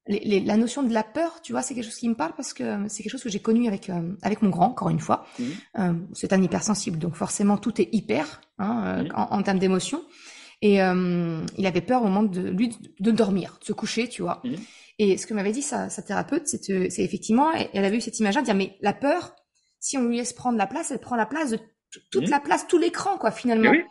la notion de la peur, tu vois, c'est quelque chose qui me parle parce que c'est quelque chose que j'ai connu avec mon grand, encore une fois. Mhm. C'est un hypersensible, donc forcément tout est hyper Mhm. en termes d'émotions. Et il avait peur au moment de dormir, de se coucher, tu vois. Mhm. Et ce que m'avait dit sa thérapeute, c'est effectivement, elle avait eu cette image-là de dire, mais la peur, si on lui laisse prendre la place, elle prend la place de toute la Mhm. place, tout l'écran, quoi, Et finalement. oui,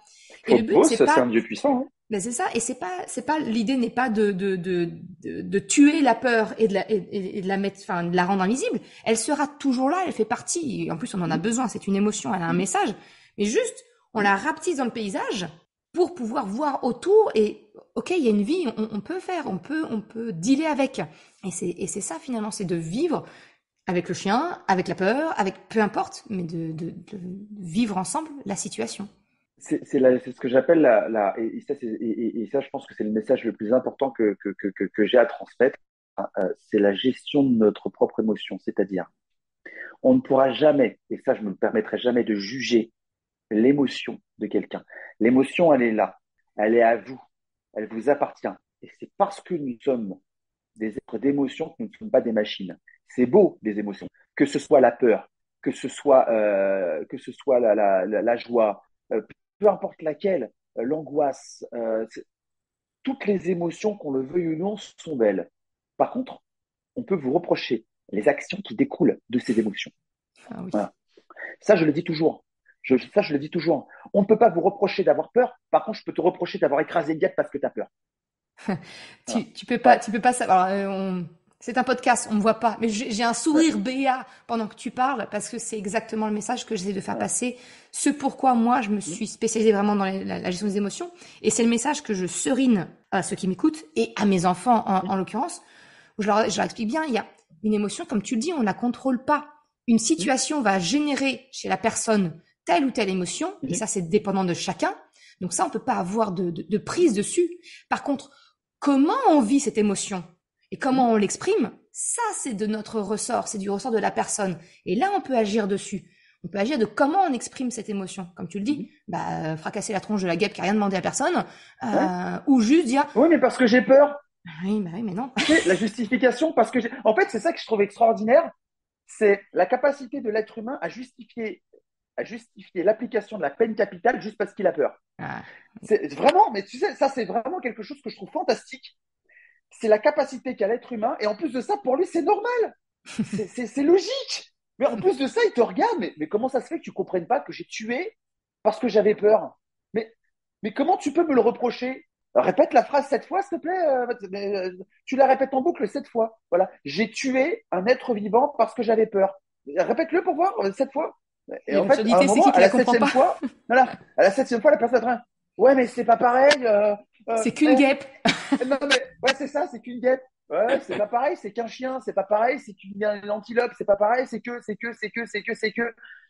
Et le but, c'est c'est pas un dieu puissant. Hein. ben c'est ça, et c'est pas l'idée n'est pas de tuer la peur et et de la mettre, enfin de la rendre invisible. Elle sera toujours là, elle fait partie. Et en plus, on en a Mhm. besoin. C'est une émotion, elle a un Mhm. message. Mais juste, on Mhm. la rapetisse dans le paysage pour pouvoir voir autour. Et ok, il y a une vie, on peut faire, on peut dealer avec. Et c'est ça finalement, c'est de vivre avec le chien, avec la peur, avec peu importe, mais de vivre ensemble la situation. C'est ce que j'appelle et ça, et ça, je pense que c'est le message le plus important que j'ai à transmettre. C'est la gestion de notre propre émotion. C'est-à-dire, on ne pourra jamais, et ça, je ne me permettrai jamais de juger l'émotion de quelqu'un. L'émotion, elle est là. Elle est à vous. Elle vous appartient. Et c'est parce que nous sommes des êtres d'émotion que nous ne sommes pas des machines. C'est beau, les émotions. Que ce soit la peur, que ce soit la joie, peu importe laquelle, l'angoisse, toutes les émotions, qu'on le veuille ou non, sont belles. Par contre, on peut vous reprocher les actions qui découlent de ces émotions. Ah oui. Voilà. Ça, je le dis toujours. Je le dis toujours. On ne peut pas vous reprocher d'avoir peur. Par contre, je peux te reprocher d'avoir écrasé une guêpe parce que tu as peur. Voilà. Voilà. Tu peux pas savoir. C'est un podcast, on me voit pas, mais j'ai un Ouais. sourire béat pendant que tu parles parce que c'est exactement le message que j'essaie de faire Voilà. passer. Ce pourquoi moi je me Mmh. suis spécialisée vraiment dans la gestion des émotions, et c'est le message que je serine à ceux qui m'écoutent et à mes enfants Mmh. en l'occurrence. Où je leur explique bien, il y a une émotion, comme tu le dis, on la contrôle pas. Une Mmh. situation va générer chez la personne telle ou telle émotion, et Mmh. ça c'est dépendant de chacun. Donc ça, on peut pas avoir de prise dessus. Par contre, comment on vit cette émotion et Mmh. comment on l'exprime, ça c'est de notre ressort, c'est du ressort de la personne. Et là, on peut agir dessus. On peut agir de comment on exprime cette émotion. Comme tu le Mmh. dis, bah, fracasser la tronche de la guêpe qui a rien demandé à personne, Ouais. ou juste dire, Oui, mais parce que j'ai peur. bah oui, mais non. Tu sais, la justification, parce que j'ai. En fait, c'est ça que je trouve extraordinaire. C'est la capacité de l'être humain à justifier l'application de la peine capitale juste parce qu'il a peur. Ah, C'est vraiment, mais tu sais, ça, c'est vraiment quelque chose que je trouve fantastique. C'est la capacité qu'a l'être humain. Et en plus de ça, pour lui, c'est normal. C'est logique. Mais en plus de ça, il te regarde. Mais comment ça se fait que tu ne comprennes pas que j'ai tué parce que j'avais peur? Mais, mais comment tu peux me le reprocher? Répète la phrase 7 fois, s'il te plaît. Tu la répètes en boucle 7 fois. Voilà. J'ai tué un être vivant parce que j'avais peur. Répète-le pour voir 7 fois. Et et en fait, à un l'absurdité, c'est moment, qui à la la comprend septième pas. fois, voilà, à la 7e fois, la personne est en train, ouais, mais c'est pas pareil. C'est qu'une Eh, guêpe. non, mais ouais, c'est ça, c'est qu'une guêpe. Ouais, c'est pas pareil, c'est qu'un chien, c'est pas pareil, c'est qu'une antilope, c'est pas pareil, c'est que.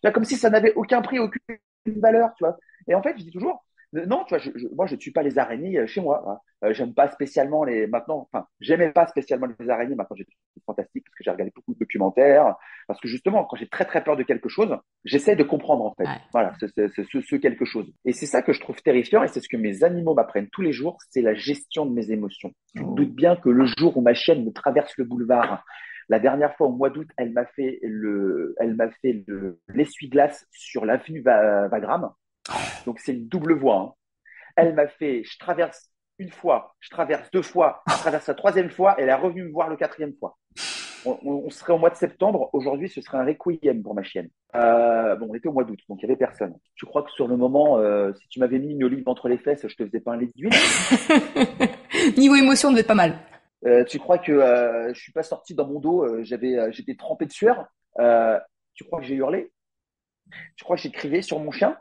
Là, comme si ça n'avait aucun prix, aucune valeur, tu vois. Et en fait, je dis toujours, non, tu vois, moi, je tue pas les araignées chez moi. Hein. J'aime pas spécialement maintenant, enfin, j'aimais pas spécialement les araignées, maintenant, j'ai trouvé fantastique parce que j'ai regardé beaucoup de documentaires, parce que justement, quand j'ai très, très peur de quelque chose, j'essaie de comprendre, en fait. Ouais. Voilà, c'est ce quelque chose. Et c'est ça que je trouve terrifiant, et c'est ce que mes animaux m'apprennent tous les jours, c'est la gestion de mes émotions. Tu te Oh. doutes bien que le jour où ma chienne me traverse le boulevard, la dernière fois au mois d'août, elle m'a fait l'essuie-glace sur l'avenue Wagram. Donc c'est une double voie. Hein. Elle m'a fait, je traverse une fois, je traverse 2 fois, je traverse la troisième fois, et elle est revenue me voir le quatrième fois. On serait au mois de septembre. Aujourd'hui, ce serait un requiem pour ma chienne. Bon, on était au mois d'août, donc il n'y avait personne. Tu crois que sur le moment, si tu m'avais mis une olive entre les fesses, je te faisais pas un lit d'huile? Niveau émotion, on devait être pas mal. Tu crois que je suis pas sorti dans mon dos, j'étais trempé de sueur? Tu crois que j'ai hurlé? Tu crois que j'ai crié sur mon chien?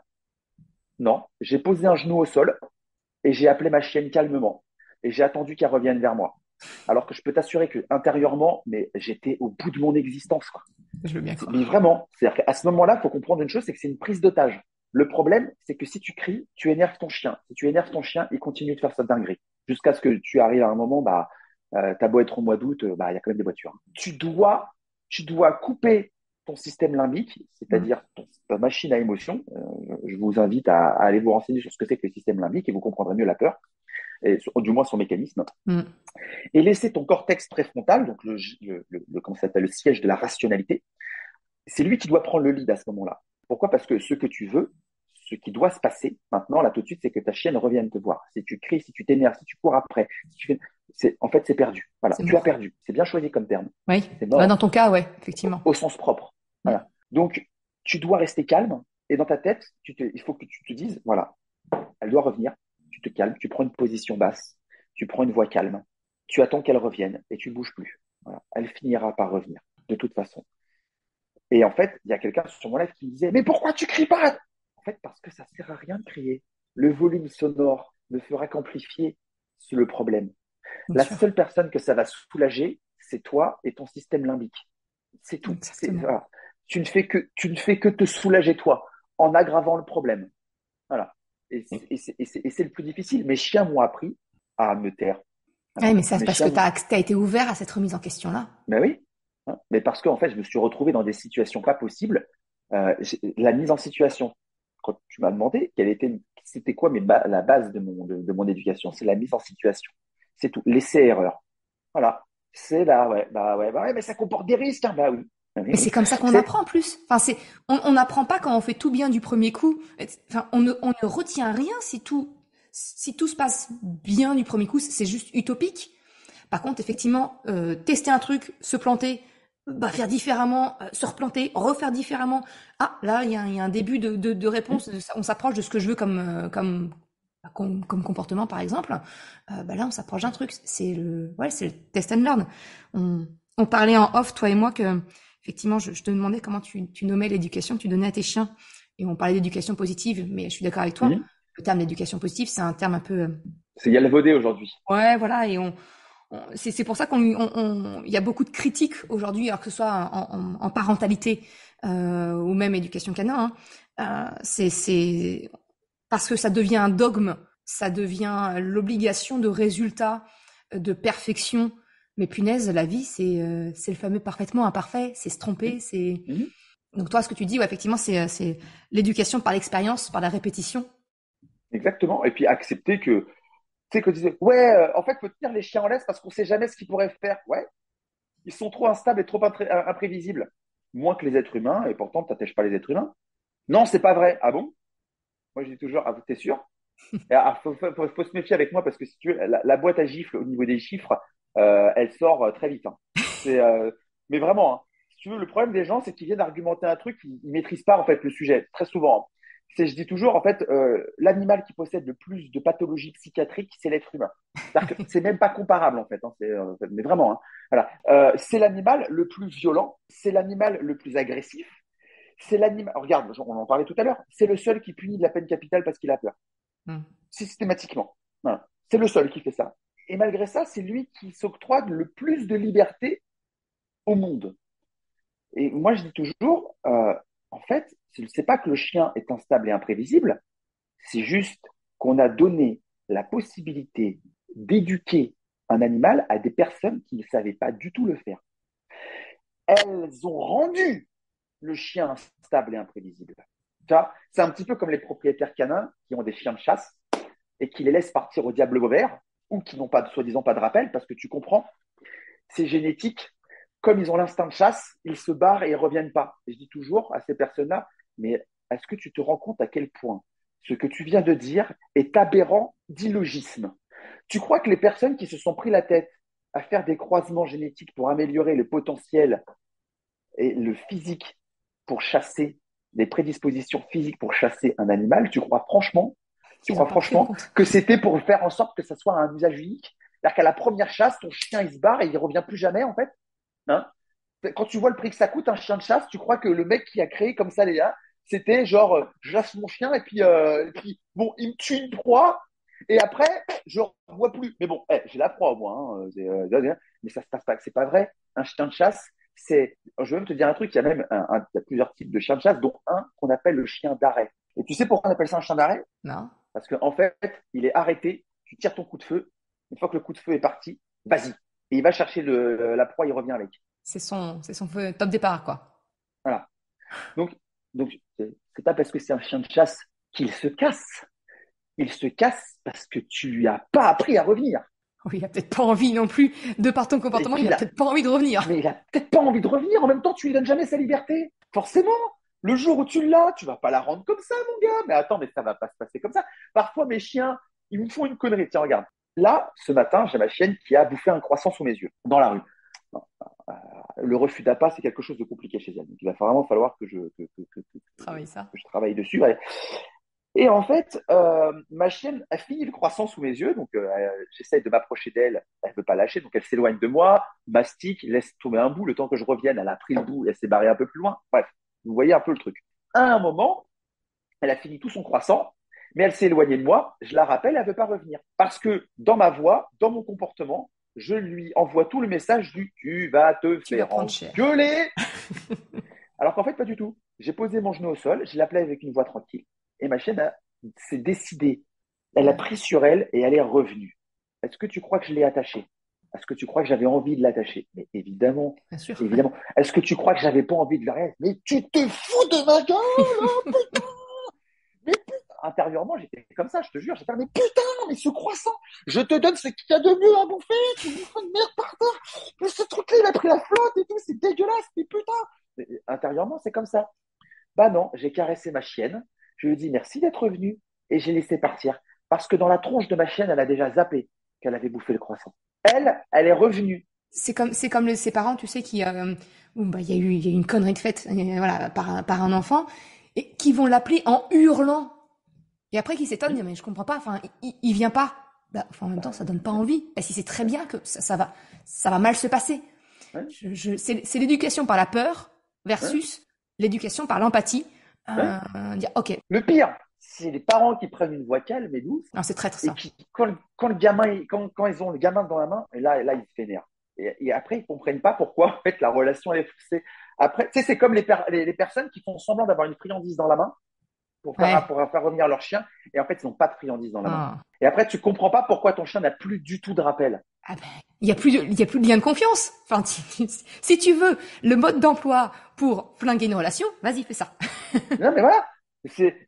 Non. J'ai posé un genou au sol et j'ai appelé ma chienne calmement. Et j'ai attendu qu'elle revienne vers moi. Alors que je peux t'assurer que intérieurement, mais j'étais au bout de mon existence, quoi. Je veux bien Mais croire. vraiment, c'est-à-dire qu'à ce moment-là, il faut comprendre une chose, c'est que c'est une prise d'otage. Le problème, c'est que si tu cries, tu énerves ton chien. Si tu énerves ton chien, il continue de faire sa dinguerie. Jusqu'à ce que tu arrives à un moment, t'as beau être au mois d'août, il y a quand même des voitures. Tu dois couper. ton système limbique, c'est-à-dire ta machine à émotion. Je vous invite à aller vous renseigner sur ce que c'est que le système limbique et vous comprendrez mieux la peur, et du moins son mécanisme. Mm. Et laisser ton cortex préfrontal, donc comment ça s'appelle, le siège de la rationalité, c'est lui qui doit prendre le lead à ce moment-là. Pourquoi? Parce que ce que tu veux, ce qui doit se passer maintenant, là tout de suite, c'est que ta chienne revienne te voir. Si tu cries, si tu t'énerves, si tu cours après, en fait, c'est perdu. Voilà, C'est tu as mort. perdu. C'est bien choisi comme terme. Oui. C'est Bah, dans mort ton cas, ouais, effectivement. au sens propre. Mm. Voilà. Donc, tu dois rester calme et dans ta tête, il faut que tu te dises, voilà, elle doit revenir. Tu te calmes, tu prends une position basse, tu prends une voix calme, tu attends qu'elle revienne et tu bouges plus. Voilà. Elle finira par revenir, de toute façon. Et en fait, il y a quelqu'un sur mon live qui me disait, mais pourquoi tu cries pas? En fait, parce que ça sert à rien de crier. Le volume sonore ne fera qu'amplifier le problème. Bien La sûr. seule personne que ça va soulager, c'est toi et ton système limbique. C'est tout. Exactement. Voilà. Tu ne fais que te soulager toi en aggravant le problème. Voilà. Et c'est le plus difficile. Mes chiens m'ont appris à me taire. Ouais, Voilà. mais ça, c'est Mes parce que chiens, t'as été ouvert à cette remise en question-là. ben oui. Hein. Mais parce qu'en fait, je me suis retrouvé dans des situations pas possibles. La mise en situation, quand tu m'as demandé c'était quoi la base de mon éducation, c'est la mise en situation. C'est tout. L'essai erreur. Voilà. C'est là, ouais, bah ouais, mais ça comporte des risques, hein. Bah oui. Ah oui, Mais c'est oui. comme ça qu'on C'est apprend en plus. Enfin, on n'apprend pas quand on fait tout bien du premier coup. Enfin, on ne retient rien si tout se passe bien du premier coup. C'est juste utopique. Par contre, effectivement, tester un truc, se planter, bah, faire différemment, se replanter, refaire différemment. Ah, là, il y a un début de réponse. On s'approche de ce que je veux comme comportement, par exemple. Bah là, on s'approche d'un truc. C'est le test and learn. On parlait en off, toi et moi, que effectivement, je te demandais comment tu nommais l'éducation que tu donnais à tes chiens. Et on parlait d'éducation positive, mais je suis d'accord avec toi. Mhm. Le terme d'éducation positive, c'est un terme un peu, C'est galvaudé aujourd'hui. ouais, voilà, et c'est pour ça il y a beaucoup de critiques aujourd'hui, alors que ce soit en parentalité ou même éducation canin. C'est parce que ça devient un dogme, ça devient l'obligation de résultat, de perfection. Mais punaise, la vie, c'est le fameux parfaitement imparfait, c'est se tromper, c'est Mhm. donc toi, ce que tu dis, ouais, effectivement, c'est l'éducation par l'expérience, par la répétition. Exactement. Et puis accepter que, tu sais, que disait, ouais, en fait, faut tenir les chiens en laisse parce qu'on sait jamais ce qu'ils pourraient faire. Ouais, ils sont trop instables et trop imprévisibles. Moins que les êtres humains, et pourtant, tu n'attaches pas les êtres humains. Non, c'est pas vrai. Ah bon? Moi, je dis toujours, ah, t'es sûr? Faut se méfier avec moi parce que si tu veux, la boîte à gifles au niveau des chiffres, elle sort très vite. Hein. C'est, mais vraiment, hein. Si tu veux, le problème des gens, c'est qu'ils viennent argumenter un truc, ils maîtrisent pas en fait le sujet, très souvent. Hein. Je dis toujours, en fait, l'animal qui possède le plus de pathologies psychiatriques, c'est l'être humain. C'est-à-dire que c'est même pas comparable en fait. Hein, mais vraiment, hein. Voilà. C'est l'animal le plus violent, c'est l'animal le plus agressif, c'est l'animal. Regarde, on en parlait tout à l'heure. C'est le seul qui punit de la peine capitale parce qu'il a peur Hmm. systématiquement. Voilà. C'est le seul qui fait ça. Et malgré ça, c'est lui qui s'octroie le plus de liberté au monde. Et moi, je dis toujours, en fait, c'est pas que le chien est instable et imprévisible, c'est juste qu'on a donné la possibilité d'éduquer un animal à des personnes qui ne savaient pas du tout le faire. Elles ont rendu le chien stable et imprévisible. C'est un petit peu comme les propriétaires canins qui ont des chiens de chasse et qui les laissent partir au diable vauvert ou qui n'ont pas, soi-disant, pas de rappel parce que tu comprends, c'est génétique. Comme ils ont l'instinct de chasse, ils se barrent et ils reviennent pas. Et je dis toujours à ces personnes-là, mais est-ce que tu te rends compte à quel point ce que tu viens de dire est aberrant d'illogisme? Tu crois que les personnes qui se sont pris la tête à faire des croisements génétiques pour améliorer le potentiel et le physique pour chasser, les prédispositions physiques pour chasser un animal, tu Ils n'ont crois pas pris en franchement compte. que c'était pour faire en sorte que ça soit un usage unique? C'est-à-dire qu'à la première chasse, ton chien, il se barre et il revient plus jamais, en fait. Hein. Quand tu vois le prix que ça coûte, un chien de chasse, tu crois que le mec qui a créé comme ça les gars, c'était genre, je chasse mon chien et puis, bon, il me tue une proie et après, je ne revois plus. Mais bon, j'ai la proie au moins. Hein, mais ça se passe pas. C'est pas vrai. Un chien de chasse, je vais même te dire un truc, il y a même il y a plusieurs types de chiens de chasse, dont un qu'on appelle le chien d'arrêt. Et tu sais pourquoi on appelle ça un chien d'arrêt? Non. Parce qu'en fait, il est arrêté, tu tires ton coup de feu, une fois que le coup de feu est parti, vas-y. Et il va chercher la proie, il revient avec. C'est son top départ, quoi. Voilà. Donc, donc c'est pas parce que c'est un chien de chasse qu'il se casse. Il se casse parce que tu lui as pas appris à revenir. Oui, il a peut-être pas envie non plus, de par ton Et comportement, il a qu'il a, peut-être pas envie de revenir. mais il a peut-être pas envie de revenir. En même temps, tu lui donnes jamais sa liberté. Forcément. Le jour où tu l'as, tu vas pas la rendre comme ça, mon gars. Mais attends, mais ça va pas se passer comme ça. Parfois, mes chiens, ils me font une connerie. Tiens, regarde. Là, ce matin, j'ai ma chienne qui a bouffé un croissant sous mes yeux, dans la rue. Le refus d'appât, c'est quelque chose de compliqué chez elle. Donc, il va vraiment falloir Travaille ça. que je travaille dessus. Ouais. Et en fait, ma chienne a fini le croissant sous mes yeux, donc j'essaie de m'approcher d'elle, elle ne veut pas lâcher, donc elle s'éloigne de moi, mastique, laisse tomber un bout, le temps que je revienne, elle a pris le bout, elle s'est barrée un peu plus loin. Bref, vous voyez un peu le truc. À un moment, elle a fini tout son croissant, mais elle s'est éloignée de moi, je la rappelle, elle ne veut pas revenir. Parce que dans ma voix, dans mon comportement, je lui envoie tout le message du tu vas te Tu vas faire prendre cher. engueuler. Alors qu'en fait, pas du tout. J'ai posé mon genou au sol, je l'appelais avec une voix tranquille. Et ma chienne s'est décidée. Elle a pris sur elle et elle est revenue. Est-ce que tu crois que je l'ai attachée? Est-ce que tu crois que j'avais envie de l'attacher? Mais évidemment, Bien sûr. évidemment. Est-ce que tu crois que j'avais pas envie de l'arrêter? Mais tu te fous de ma gueule, hein, putain! Mais putain! Intérieurement, j'étais comme ça, je te jure. J'étais mais putain, mais ce croissant, je te donne ce qu'il y a de mieux à bouffer, tu bouffes une merde par terre. Mais ce truc-là, il a pris la flotte et tout, c'est dégueulasse, mais putain! Intérieurement, c'est comme ça. Bah non, j'ai caressé ma chienne, je lui ai dit merci d'être venu et j'ai laissé partir. Parce que dans la tronche de ma chienne, elle a déjà zappé qu'elle avait bouffé le croissant. Elle est revenue. Ses parents, tu sais, où, bah, il y a eu une connerie de faite, voilà, par un enfant, et qui vont l'appeler en hurlant. Et après, qui s'étonne, mais je comprends pas, enfin, il vient pas. Bah, enfin, en même temps, ça donne pas envie. Parce qu'il sait très bien que ça va mal se passer. Ouais, C'est l'éducation par la peur ouais, versus l'éducation par l'empathie. ouais. Dire, ok, Le pire, c'est les parents qui prennent une voix calme et douce non, c'est traître et ça. qui, quand le gamin, quand ils ont le gamin dans la main, et là ils se vénèrent. Et après, ils comprennent pas pourquoi en fait, la relation elle est poussée. Après, tu sais, c'est comme les personnes qui font semblant d'avoir une friandise dans la main Ouais. pour faire revenir leur chien. Et en fait, ils n'ont pas de friandise dans la main. Ah. Et après, tu comprends pas pourquoi ton chien n'a plus du tout de rappel. Ah ben, il y a plus de lien de confiance. Enfin, si tu veux le mode d'emploi pour flinguer une relation, vas-y, fais ça. Non, mais voilà.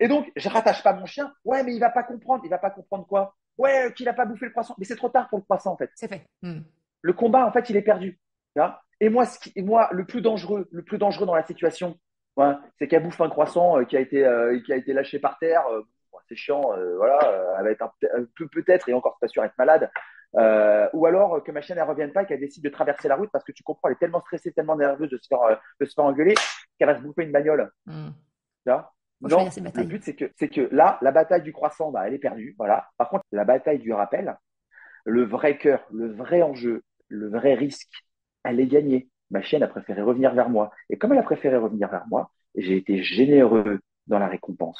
Et donc, je rattache pas mon chien. Ouais, mais il va pas comprendre. Il va pas comprendre quoi? Ouais, qu'il a pas bouffé le croissant. Mais c'est trop tard pour le croissant, en fait. C'est fait. Hmm. Le combat, en fait, il est perdu. Tu vois. Et moi, le plus dangereux dans la situation, ouais, c'est qu'elle bouffe un croissant qui a été lâché par terre. Bon, c'est chiant, voilà. Elle va être un peu peut-être, et encore, c'est pas sûr, être malade. Ou alors que ma chienne, elle revienne pas et qu'elle décide de traverser la route parce que tu comprends, elle est tellement stressée, tellement nerveuse de se faire engueuler qu'elle va se bouffer une bagnole. Hmm. Tu vois. Faut choisir Non, ses le batailles. but, c'est que là, la bataille du croissant, bah, elle est perdue. Voilà. Par contre, la bataille du rappel, le vrai cœur, le vrai enjeu, le vrai risque, elle est gagnée. Ma chienne a préféré revenir vers moi. Et comme elle a préféré revenir vers moi, j'ai été généreux dans la récompense.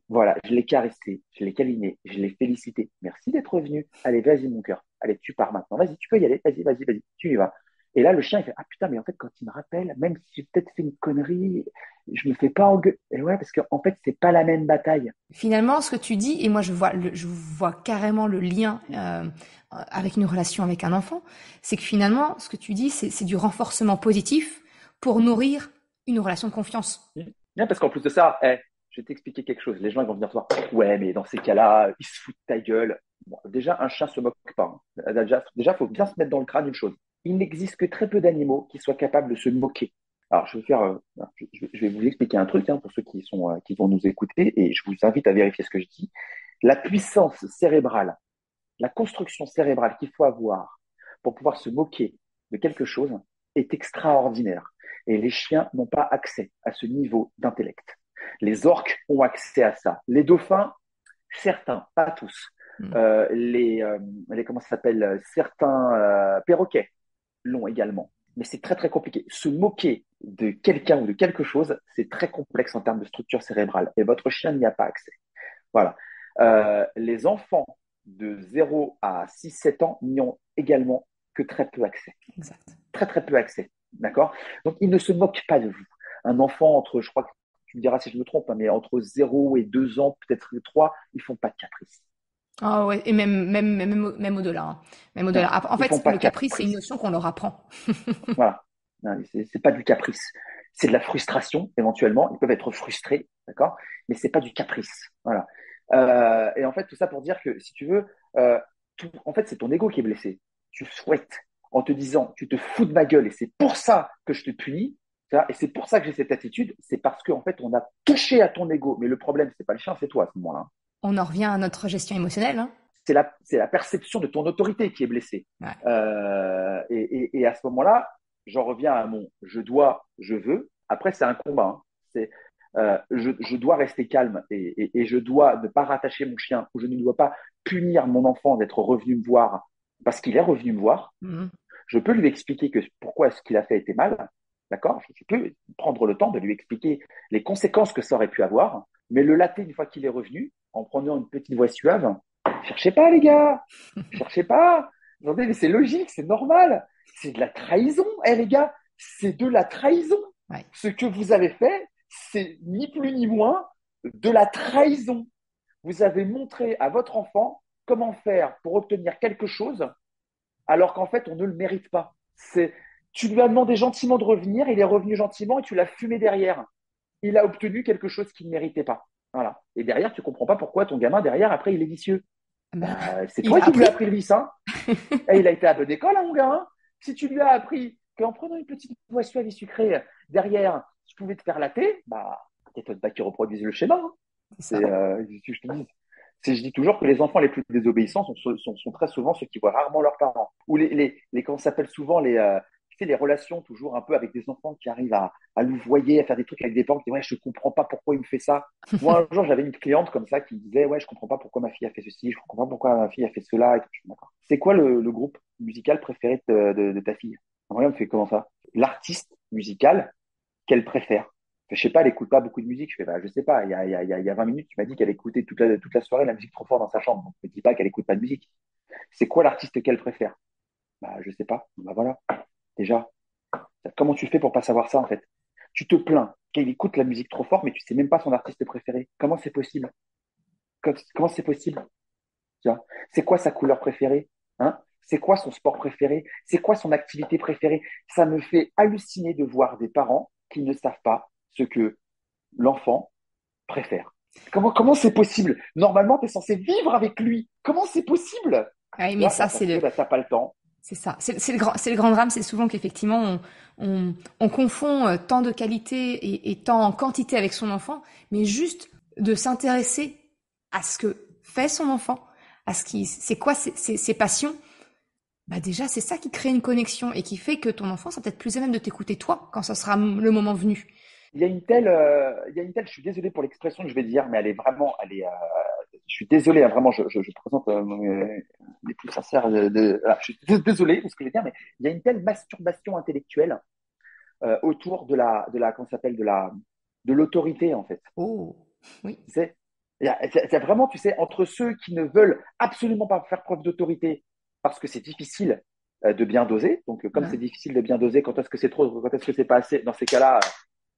Voilà, je l'ai caressé, je l'ai câliné, je l'ai félicité. Merci d'être revenu. Allez, vas-y, mon cœur. Allez, tu pars maintenant. Vas-y, tu peux y aller. Vas-y, vas-y, vas-y. Tu y vas. Et là, le chien, il fait, ah putain, mais en fait, quand il me rappelle, même si j'ai peut-être fait une connerie, je me fais pas engueuler. Et ouais, parce qu'en fait, c'est pas la même bataille. Finalement, ce que tu dis, et moi je vois carrément le lien avec une relation avec un enfant, c'est que finalement, ce que tu dis, c'est du renforcement positif pour nourrir une relation de confiance. Bien, parce qu'en plus de ça, je vais t'expliquer quelque chose. Les gens ils vont venir te voir. Ouais, mais dans ces cas-là, ils se foutent de ta gueule. Bon, déjà, un chat se moque pas, hein. Déjà, faut bien se mettre dans le crâne une chose. Il n'existe que très peu d'animaux qui soient capables de se moquer. Alors, je vais vous expliquer un truc hein, pour ceux qui vont nous écouter et je vous invite à vérifier ce que je dis. La puissance cérébrale, la construction cérébrale qu'il faut avoir pour pouvoir se moquer de quelque chose est extraordinaire. Et les chiens n'ont pas accès à ce niveau d'intellect. Les orques ont accès à ça. Les dauphins, certains, pas tous. Hmm. Comment ça s'appelle? Certains perroquets l'ont également. Mais c'est très très compliqué. Se moquer de quelqu'un ou de quelque chose, c'est très complexe en termes de structure cérébrale. Et votre chien n'y a pas accès. Voilà. Les enfants de 0 à 6, 7 ans n'y ont également que très peu accès. Exact. Très, très peu accès. D'accord. Donc, ils ne se moquent pas de vous. Un enfant entre, je crois que tu me diras si je me trompe, hein, mais entre 0 et 2 ans, peut-être 3, ils font pas de caprice. Ah ouais, et même au-delà, hein. Même Non, au-delà. En ils font fait, pas le de caprice, c'est une caprice. notion qu'on leur apprend. Voilà. Non, c'est pas du caprice. c'est de la frustration éventuellement. Ils peuvent être frustrés, d'accord? Mais c'est pas du caprice. Voilà. Et en fait, tout ça pour dire que si tu veux, euh, en fait, c'est ton ego qui est blessé. Tu souhaites en te disant, tu te fous de ma gueule et c'est pour ça que je te punis. Tu vois. Et c'est pour ça que j'ai cette attitude. C'est parce qu'en fait, on a touché à ton ego. Mais le problème, c'est pas le chien, c'est toi à ce moment-là. On en revient à notre gestion émotionnelle, hein. C'est la perception de ton autorité qui est blessée. Ouais. Et à ce moment-là, j'en reviens à mon je dois, je veux. Après, c'est un combat. Hein. Je dois rester calme et je dois ne pas rattacher mon chien ou je ne dois pas punir mon enfant d'être revenu me voir parce qu'il est revenu me voir. Mhm. Je peux lui expliquer que pourquoi ce qu'il a fait était mal. D'accord? Je peux prendre le temps de lui expliquer les conséquences que ça aurait pu avoir. Mais le latter, une fois qu'il est revenu, en prenant une petite voix suave, cherchez pas, les gars. Cherchez pas. Attendez, mais c'est logique, c'est normal. C'est de la trahison. Eh, les gars, c'est de la trahison. Ouais. Ce que vous avez fait, c'est ni plus ni moins de la trahison. Vous avez montré à votre enfant comment faire pour obtenir quelque chose alors qu'en fait, on ne le mérite pas. Tu lui as demandé gentiment de revenir, il est revenu gentiment et tu l'as fumé derrière. Il a obtenu quelque chose qu'il ne méritait pas. Voilà. Et derrière, tu comprends pas pourquoi ton gamin, derrière, après, il est vicieux. Ben, C'est il toi a qui lui appris. as appris le vice, hein. Et il a été à bonne école, hein, mon gars. Hein. Si tu lui as appris qu'en prenant une petite voix suave et sucrée, derrière, tu pouvais te faire latter, bah, t'étonnes pas qu'ils reproduisent le schéma. Hein. C'est ça. Je te dis, je dis toujours que les enfants les plus désobéissants sont très souvent ceux qui voient rarement leurs parents. Ou comment ça s'appelle souvent tu sais, les relations toujours un peu avec des enfants qui arrivent à louvoyer, à faire des trucs avec des parents qui disent ouais, je comprends pas pourquoi il me fait ça. Moi, un jour, j'avais une cliente comme ça qui me disait ouais, je comprends pas pourquoi ma fille a fait ceci, je comprends pas pourquoi ma fille a fait cela. Et tout. Je dis, d'accord. C'est quoi le groupe musical préféré de ta fille? Elle me fait comment ça? L'artiste musical qu'elle préfère. Je sais pas, elle écoute pas beaucoup de musique. Je fais, bah, je sais pas. Il y a 20 minutes, tu m'as dit qu'elle écoutait toute la soirée la musique trop fort dans sa chambre. Donc, ne me dis pas qu'elle écoute pas de musique. C'est quoi l'artiste qu'elle préfère? Bah, je sais pas. Bah, voilà. Déjà, comment tu fais pour pas savoir ça, en fait? Tu te plains qu'elle écoute la musique trop fort, mais tu sais même pas son artiste préféré. Comment c'est possible? Comment c'est possible? Tu vois. C'est quoi sa couleur préférée? Hein? C'est quoi son sport préféré? C'est quoi son activité préférée? Ça me fait halluciner de voir des parents qui ne savent pas ce que l'enfant préfère. Comment c'est possible? Normalement, tu es censé vivre avec lui. Comment c'est possible? Ouais, Tu mais vois, ça, parce que bah, t'as pas le temps. c'est ça. C'est le grand drame, c'est souvent qu'effectivement, on confond tant de qualité et tant en quantité avec son enfant, mais juste de s'intéresser à ce que fait son enfant, à c'est quoi ses passions. Bah déjà, c'est ça qui crée une connexion et qui fait que ton enfant sera peut-être plus à même de t'écouter toi quand ça sera le moment venu. Je suis désolé pour l'expression que je vais dire, mais je suis désolé, hein, vraiment, je présente les plus sincères je suis désolé de ce que je vais dire, mais il y a une telle masturbation intellectuelle autour comment ça s'appelle, de l'autorité, en fait. Oh, oui. Tu sais, il y a vraiment, tu sais, entre ceux qui ne veulent absolument pas faire preuve d'autorité parce que c'est difficile de bien doser. Donc, comme Ouais. c'est difficile de bien doser, quand est-ce que c'est trop, quand est-ce que c'est pas assez, dans ces cas-là,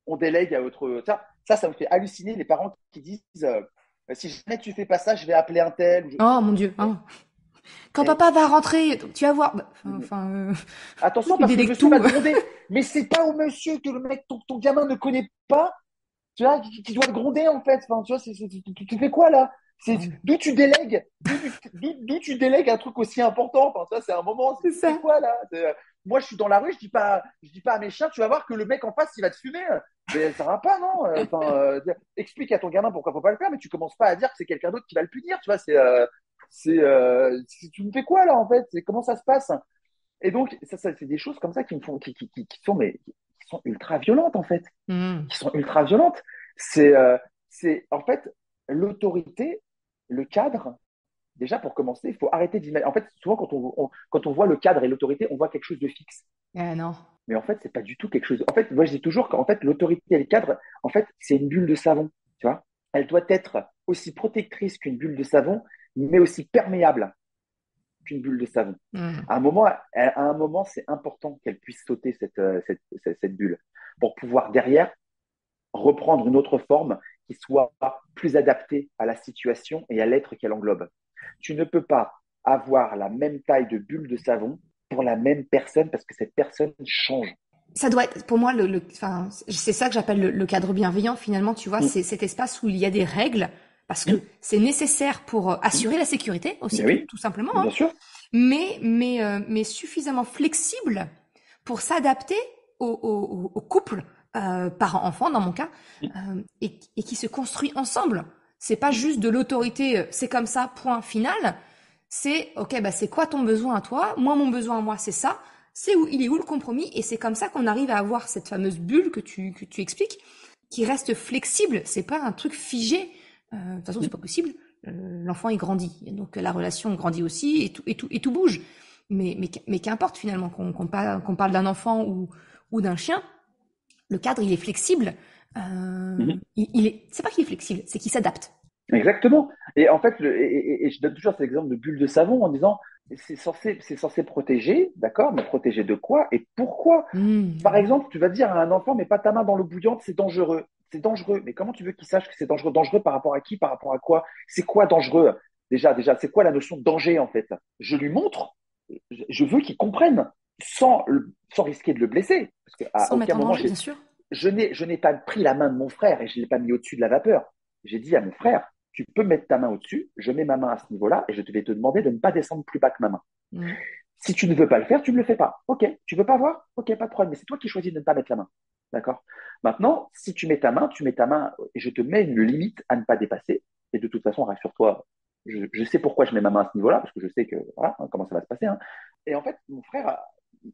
on délègue à autre. Ça me fait halluciner les parents qui disent si jamais tu fais pas ça, je vais appeler un tel. Oh mon Dieu, hein. Quand Et- papa va rentrer, tu vas voir. Bah, Mhm. enfin, Attention il parce que le délègue monsieur va tout. te gronder. Mais c'est pas au monsieur que le mec, ton gamin ne connaît pas, tu vois, qui doit te gronder en fait. Enfin, tu vois, tu fais quoi là? D'où tu délègues, d'où tu délègues un truc aussi important. Enfin, ça, c'est un moment. C'est Tu fais ça. quoi là? Moi, je suis dans la rue, je dis pas à mes chiens, tu vas voir que le mec en face, il va te fumer. Mais ça va pas, non? Enfin, explique à ton gamin pourquoi faut pas le faire, mais tu commences pas à dire que c'est quelqu'un d'autre qui va le punir. Tu vois, tu me fais quoi là en fait? Comment ça se passe? Et donc, c'est des choses comme ça qui me font, qui sont ultra violentes en fait, Hmm. qui sont ultra violentes. C'est en fait l'autorité, le cadre. Déjà pour commencer, il faut arrêter d'imaginer. En fait, souvent quand on voit le cadre et l'autorité, on voit quelque chose de fixe. Ah non. Mais en fait, c'est pas du tout quelque chose. En fait, moi je dis toujours qu'en fait l'autorité et le cadre, en fait, c'est une bulle de savon. Tu vois, elle doit être aussi protectrice qu'une bulle de savon, mais aussi perméable qu'une bulle de savon. Hmm. À un moment, c'est important qu'elle puisse sauter cette bulle pour pouvoir derrière reprendre une autre forme qui soit plus adaptée à la situation et à l'être qu'elle englobe. Tu ne peux pas avoir la même taille de bulle de savon pour la même personne parce que cette personne change. Ça doit être, pour moi, enfin, c'est ça que j'appelle le cadre bienveillant, finalement, tu vois, Mm. c'est cet espace où il y a des règles, parce que Mm. c'est nécessaire pour Mm. assurer la sécurité aussi, Mais oui, tout simplement, hein, bien sûr. mais suffisamment flexible pour s'adapter au couple, parent-enfant, dans mon cas, Mm. et qui se construit ensemble. C'est pas juste de l'autorité, c'est comme ça, point final. C'est, ok, bah, c'est quoi ton besoin à toi? Moi, mon besoin à moi, c'est ça. Il est où le compromis? Et c'est comme ça qu'on arrive à avoir cette fameuse bulle que tu expliques, qui reste flexible. C'est pas un truc figé. De toute façon, c'est pas possible. L'enfant, il grandit. Et donc, la relation grandit aussi et tout bouge. Mais qu'importe finalement qu'on parle d'un enfant ou d'un chien, le cadre, il est flexible. Mm. C'est pas qu'il est flexible, c'est qu'il s'adapte. Exactement. Et en fait, et je donne toujours cet exemple de bulle de savon en disant, c'est censé protéger, d'accord, mais protéger de quoi et pourquoi? Par Oui. exemple, tu vas dire à un enfant, mais pas ta main dans l'eau bouillante, c'est dangereux. C'est dangereux. Mais comment tu veux qu'il sache que c'est dangereux? Dangereux par rapport à qui? Par rapport à quoi? C'est quoi dangereux? Déjà, c'est quoi la notion de danger en fait? Je lui montre, je veux qu'il comprenne sans risquer de le blesser. Parce qu'à Sans aucun mettre en moment, danger, bien sûr. je n'ai pas pris la main de mon frère et je ne l'ai pas mis au-dessus de la vapeur. J'ai dit à mon frère, tu peux mettre ta main au-dessus, je mets ma main à ce niveau-là et je vais te demander de ne pas descendre plus bas que ma main. Mm. Si tu ne veux pas le faire, tu ne le fais pas. Ok, tu veux pas voir? Ok, pas de problème. Mais c'est toi qui choisis de ne pas mettre la main. D'accord? Maintenant, si tu mets ta main et je te mets une limite à ne pas dépasser. Et de toute façon, rassure-toi, je sais pourquoi je mets ma main à ce niveau-là, parce que je sais que voilà comment ça va se passer. Hein. Et en fait, mon frère,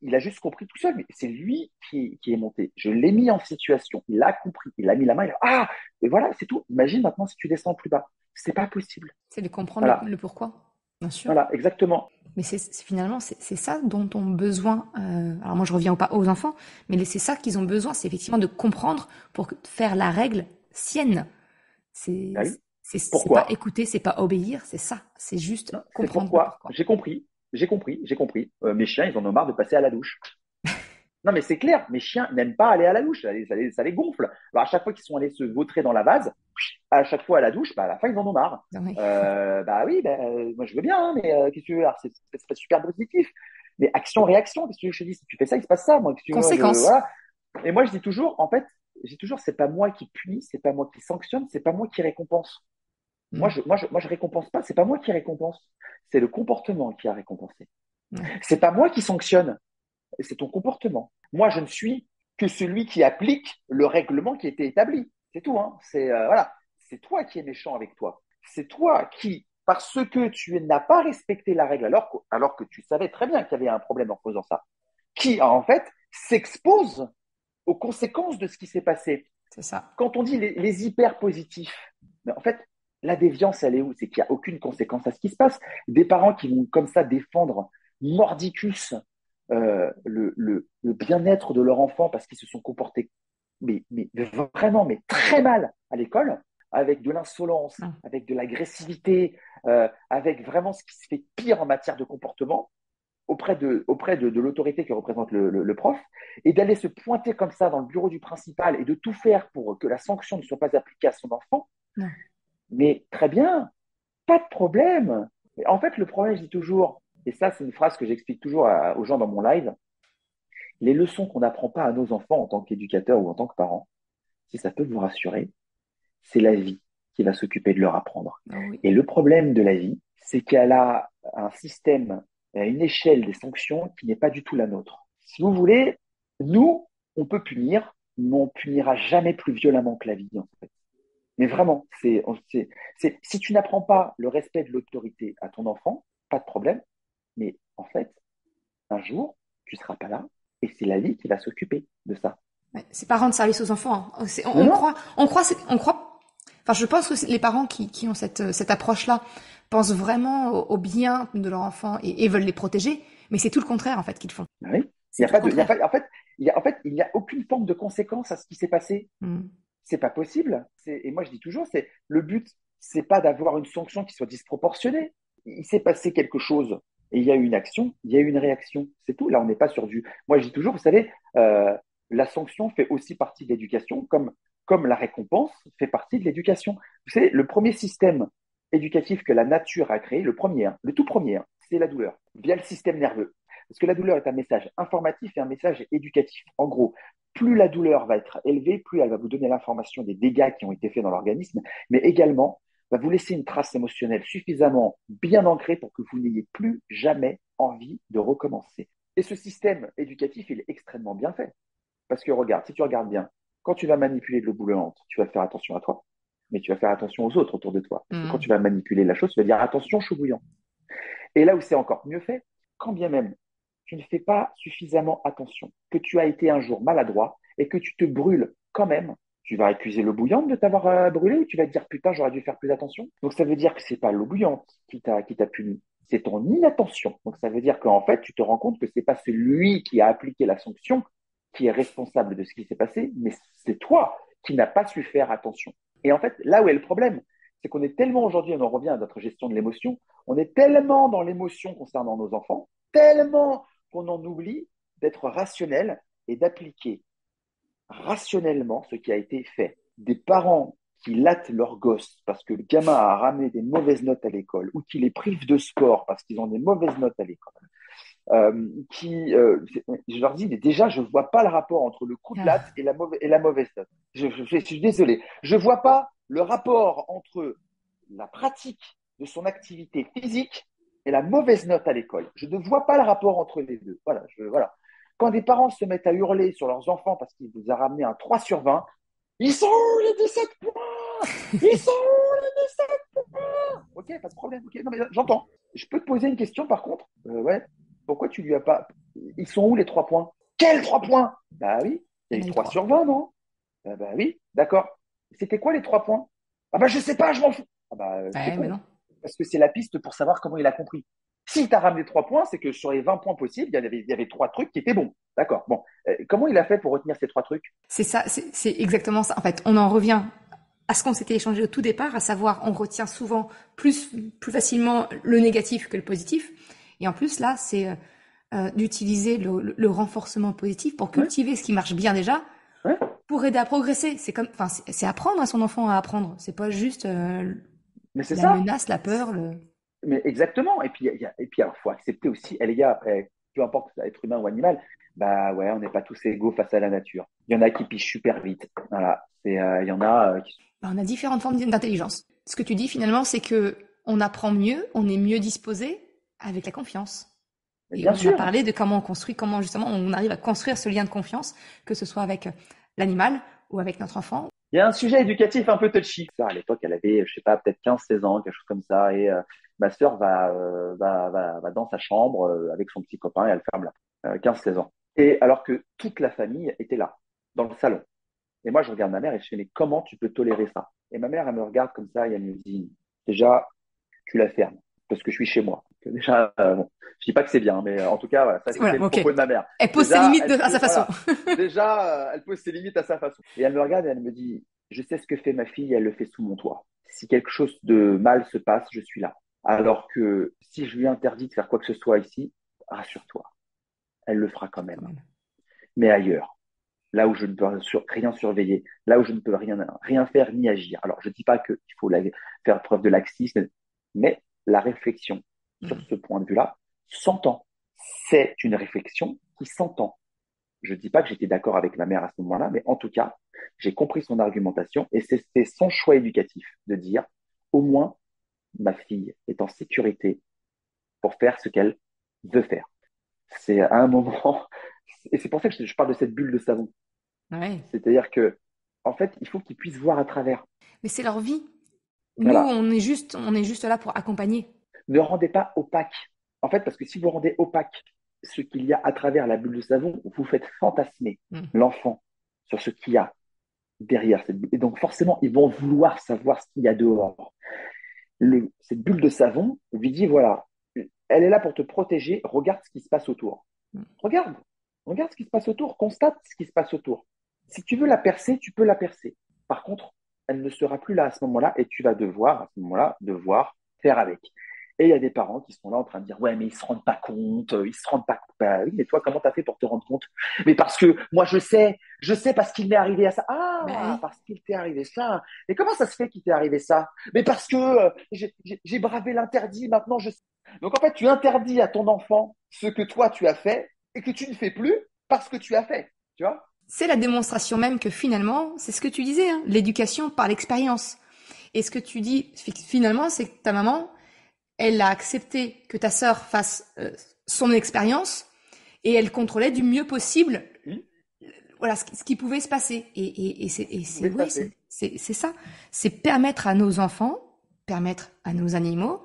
il a juste compris tout seul. Mais c'est lui qui est monté. Je l'ai mis en situation. Il a compris. Il a mis la main. Ah, et voilà, c'est tout. Imagine maintenant si tu descends plus bas. C'est pas possible. C'est de comprendre Voilà, le pourquoi, bien sûr. voilà, exactement. Mais finalement, c'est ça dont ont besoin. Alors moi, je reviens aux enfants, mais c'est ça qu'ils ont besoin, c'est effectivement de comprendre pour faire la règle sienne. C'est Ah oui. c'est pas Pourquoi? écouter, c'est pas obéir, c'est ça. C'est juste Non, c'est comprendre le pourquoi. pourquoi. J'ai compris. Mes chiens, ils en ont marre de passer à la douche. Non, mais c'est clair, mes chiens n'aiment pas aller à la douche, ça les gonfle. Alors, à chaque fois qu'ils sont allés se vautrer dans la vase, à chaque fois à la douche, bah, à la fin, ils en ont marre. Non, mais Bah oui, bah, moi je veux bien, hein, mais qu'est-ce que tu veux? Alors, c'est pas super positif. Mais action-réaction, qu'est-ce que tu veux que je te dise? Si tu fais ça, il se passe ça. Moi, qu'est-ce que tu veux? conséquence. Voilà. Et moi, je dis toujours, en fait, c'est pas moi qui punis, c'est pas moi qui sanctionne, c'est pas moi qui récompense. Mm. Moi, je récompense pas. C'est pas moi qui récompense. C'est le comportement qui a récompensé. Ouais, C'est pas moi qui sanctionne. C'est ton comportement. Moi, je ne suis que celui qui applique le règlement qui a été établi. C'est tout. Hein. Voilà. C'est toi qui es méchant avec toi. C'est toi qui, parce que tu n'as pas respecté la règle alors que tu savais très bien qu'il y avait un problème en faisant ça, qui en fait s'expose aux conséquences de ce qui s'est passé. c'est ça. Quand on dit les hyper positifs, mais en fait, la déviance, elle est où? C'est qu'il n'y a aucune conséquence à ce qui se passe. Des parents qui vont comme ça défendre mordicus le bien-être de leur enfant parce qu'ils se sont comportés mais vraiment mais très mal à l'école, avec de l'insolence, Non. avec de l'agressivité, avec vraiment ce qui se fait pire en matière de comportement auprès de l'autorité que représente le prof, et d'aller se pointer comme ça dans le bureau du principal et de tout faire pour que la sanction ne soit pas appliquée à son enfant, Non. mais très bien, pas de problème. Mais en fait, le problème, je dis toujours, et ça, c'est une phrase que j'explique toujours aux gens dans mon live, les leçons qu'on n'apprend pas à nos enfants en tant qu'éducateur ou en tant que parent, si ça peut vous rassurer, c'est la vie qui va s'occuper de leur apprendre. Ah oui. Et le problème de la vie, c'est qu'elle a un système, une échelle des sanctions qui n'est pas du tout la nôtre. Si vous voulez, nous, on peut punir, mais on punira jamais plus violemment que la vie, en fait. Mais vraiment, si tu n'apprends pas le respect de l'autorité à ton enfant, pas de problème. Mais en fait, un jour, tu seras pas là et c'est la vie qui va s'occuper de ça. Ouais, c'est pas rendre service aux enfants, hein. Non, non, On croit. Enfin, je pense que les parents qui ont cette approche-là pensent vraiment au bien de leur enfant et veulent les protéger, mais c'est tout le contraire en fait qu'ils font. ah oui. Il C'est y a tout le pas de, il y a contraire. pas, en fait, il y a aucune forme de conséquence à ce qui s'est passé. Mm. C'est pas possible. Et moi, je dis toujours, le but, c'est pas d'avoir une sanction qui soit disproportionnée. Il s'est passé quelque chose et il y a eu une action, il y a eu une réaction. C'est tout. Là, on n'est pas sur du. Moi, je dis toujours, vous savez, la sanction fait aussi partie de l'éducation, comme la récompense fait partie de l'éducation. Vous savez, le premier système éducatif que la nature a créé, le premier, hein, le tout premier, hein, c'est la douleur, via le système nerveux. Parce que la douleur est un message informatif et un message éducatif. En gros, plus la douleur va être élevée, plus elle va vous donner l'information des dégâts qui ont été faits dans l'organisme, mais également va vous laisser une trace émotionnelle suffisamment bien ancrée pour que vous n'ayez plus jamais envie de recommencer. Et ce système éducatif, il est extrêmement bien fait. Parce que regarde, si tu regardes bien, quand tu vas manipuler de l'eau bouillante, tu vas faire attention à toi, mais tu vas faire attention aux autres autour de toi. Parce que quand tu vas manipuler la chose, tu vas dire attention, chaud bouillant. Et là où c'est encore mieux fait, quand bien même tu ne fais pas suffisamment attention, que tu as été un jour maladroit et que tu te brûles quand même, tu vas accuser l'eau bouillante de t'avoir brûlé ou tu vas te dire putain, j'aurais dû faire plus attention. Donc ça veut dire que c'est pas l'eau bouillante qui t'a puni, c'est ton inattention. Donc ça veut dire qu'en fait, tu te rends compte que c'est pas celui qui a appliqué la sanction qui est responsable de ce qui s'est passé, mais c'est toi qui n'as pas su faire attention. Et en fait, là où est le problème, c'est qu'on est tellement aujourd'hui, on en revient à notre gestion de l'émotion, on est tellement dans l'émotion concernant nos enfants, tellement qu'on en oublie d'être rationnel et d'appliquer rationnellement ce qui a été fait. Des parents qui latent leurs gosses parce que le gamin a ramené des mauvaises notes à l'école ou qui les privent de sport parce qu'ils ont des mauvaises notes à l'école, je leur dis, mais déjà, je ne vois pas le rapport entre le coup de latte et la mauvaise note. Je suis désolé. Je ne vois pas le rapport entre la pratique de son activité physique et la mauvaise note à l'école. Je ne vois pas le rapport entre les deux. Voilà. Quand des parents se mettent à hurler sur leurs enfants parce qu'ils vous ont ramené un 3/20, ils sont où les 17 points? Ils sont où les 17 points? Ok, pas de problème. Ok, non, mais j'entends. Je peux te poser une question par contre? Ouais. Pourquoi tu lui as pas. Ils sont où les 3 points? Quels 3 points? Bah oui, il y a eu 3/20, non? Bah oui, d'accord. C'était quoi les 3 points? Ah bah je sais pas, je m'en fous. Ah bah c'est Mais con. non. Parce que c'est la piste pour savoir comment il a compris. Si tu as ramené 3 points, c'est que sur les 20 points possibles, il y avait 3 trucs qui étaient bons. D'accord. Bon. Comment il a fait pour retenir ces 3 trucs? C'est ça, c'est exactement ça. En fait, on en revient à ce qu'on s'était échangé au tout départ, à savoir, on retient souvent plus facilement le négatif que le positif. Et en plus, là, c'est d'utiliser le renforcement positif pour Ouais, cultiver ce qui marche bien déjà, ouais. pour aider à progresser. C'est comme, enfin, c'est apprendre à son enfant à apprendre. C'est pas juste Mais c'est la ça. menace, la peur, Mais exactement. Et puis, alors, faut accepter aussi, les gars, peu importe être humain ou animal, bah ouais, on n'est pas tous égaux face à la nature. Il y en a qui pichent super vite. Voilà. Il y en a qui. on a différentes formes d'intelligence. Ce que tu dis finalement, c'est que on apprend mieux, on est mieux disposé avec la confiance. Mais Et bien on a sûr. parlé de comment on construit, comment justement on arrive à construire ce lien de confiance, que ce soit avec l'animal ou avec notre enfant. Il y a un sujet éducatif un peu touchy. Ça, à l'époque, elle avait, je sais pas, peut-être 15, 16 ans, quelque chose comme ça. Et ma sœur va dans sa chambre avec son petit copain et elle ferme là. 15, 16 ans. Et alors que toute la famille était là, dans le salon. Et moi, je regarde ma mère et je fais, mais comment tu peux tolérer ça? Et ma mère, elle me regarde comme ça et elle me dit, déjà, tu la fermes, parce que je suis chez moi. Que déjà, bon, je dis pas que c'est bien, mais en tout cas, voilà, ça, Voilà, c'était le ok. propos de ma mère. Elle pose ses Déjà, limites à sa façon. voilà, déjà, elle pose ses limites à sa façon. Et elle me regarde et elle me dit, je sais ce que fait ma fille, elle le fait sous mon toit. Si quelque chose de mal se passe, je suis là. Alors que si je lui interdis de faire quoi que ce soit ici, rassure-toi, elle le fera quand Quand même. même. Mais ailleurs, là où je ne peux rien surveiller, là où je ne peux rien faire ni agir. Alors, je ne dis pas qu'il faut faire preuve de laxisme, mais la réflexion sur ce point de vue-là s'entend. C'est une réflexion qui s'entend. Je ne dis pas que j'étais d'accord avec ma mère à ce moment-là, mais en tout cas, j'ai compris son argumentation et c'est son choix éducatif de dire, au moins, ma fille est en sécurité pour faire ce qu'elle veut faire. C'est à un moment, et c'est pour ça que je parle de cette bulle de savon. Ouais. C'est-à-dire que, en fait, il faut qu'ils puissent voir à travers. Mais c'est leur vie. Nous, Voilà. on est juste là pour accompagner. Ne rendez pas opaque. En fait, parce que si vous rendez opaque ce qu'il y a à travers la bulle de savon, vous faites fantasmer Mm. l'enfant sur ce qu'il y a derrière cette bulle. Et donc, forcément, ils vont vouloir savoir ce qu'il y a dehors. Cette bulle de savon lui dit, voilà, elle est là pour te protéger, regarde ce qui se passe autour. Mm. Regarde, regarde ce qui se passe autour, constate ce qui se passe autour. Si tu veux la percer, tu peux la percer. Par contre, elle ne sera plus là à ce moment-là et tu vas devoir, à ce moment-là, devoir faire avec. Et il y a des parents qui sont là en train de dire, ouais, mais ils se rendent pas compte, ils se rendent pas compte. Bah oui, mais toi, comment t'as fait pour te rendre compte? Mais parce que moi, je sais, Je sais parce qu'il m'est arrivé à ça. Ben Ah, oui. parce qu'il t'est arrivé ça. Et comment ça se fait qu'il t'est arrivé ça? Mais parce que j'ai bravé l'interdit, maintenant je sais. Donc en fait, tu interdis à ton enfant ce que toi tu as fait et que tu ne fais plus parce que tu as fait. Tu vois? C'est la démonstration même que finalement, c'est ce que tu disais, hein, l'éducation par l'expérience. Et ce que tu dis finalement, c'est que ta maman, elle a accepté que ta sœur fasse son expérience et elle contrôlait du mieux possible Oui, voilà ce qui pouvait se passer. Et vous pouvez c'est se ouais, passer. c'est ça. C'est permettre à nos enfants, permettre à nos animaux,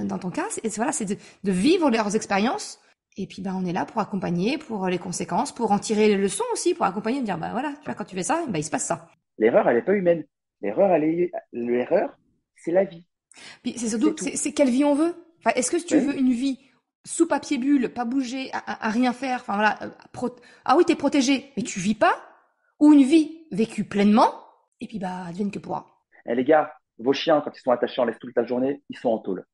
dans ton cas, voilà, c'est de vivre leurs expériences. Et puis, on est là pour accompagner, pour les conséquences, pour en tirer les leçons aussi, pour accompagner, de dire, voilà, tu vois, quand tu fais ça, il se passe ça. L'erreur, elle n'est pas humaine. L'erreur, c'est la vie. Puis c'est C'est surtout, tout. c'est quelle vie on veut. Enfin, est-ce que tu Oui, veux une vie sous papier bulle, pas bouger, à rien faire, enfin voilà, ah oui, t'es protégé, mais tu vis pas, ou une vie vécue pleinement, et puis advienne que pourra. eh, les gars, vos chiens, quand ils sont attachés en laisse toute la journée, ils sont en tôle.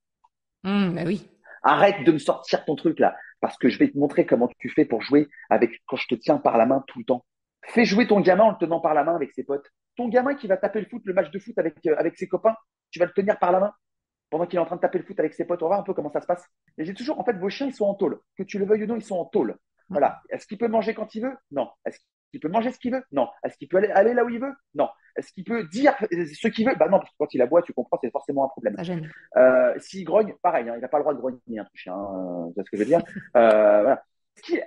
Bah oui. Arrête de me sortir ton truc là, parce que je vais te montrer comment tu fais pour jouer avec quand je te tiens par la main tout le temps. Fais jouer ton gamin en le tenant par la main avec ses potes. Ton gamin qui va taper le foot, le match de foot avec ses copains, tu vas le tenir par la main pendant qu'il est en train de taper le foot avec ses potes. On va voir un peu comment ça se passe. Et j'ai toujours, en fait, vos chiens, ils sont en tôle. Que tu le veuilles ou non, ils sont en tôle. Voilà. Est-ce qu'il peut manger quand il veut? Non. Est-ce qu'il peut manger ce qu'il veut? Non. Est-ce qu'il peut aller là où il veut? Non. Est-ce qu'il peut dire ce qu'il veut? Bah non, parce que quand il aboie, tu comprends, c'est forcément un problème. Ça gêne. S'il grogne, pareil, hein, il n'a pas le droit de grogner, un chien, tu vois ce que je veux dire? Voilà.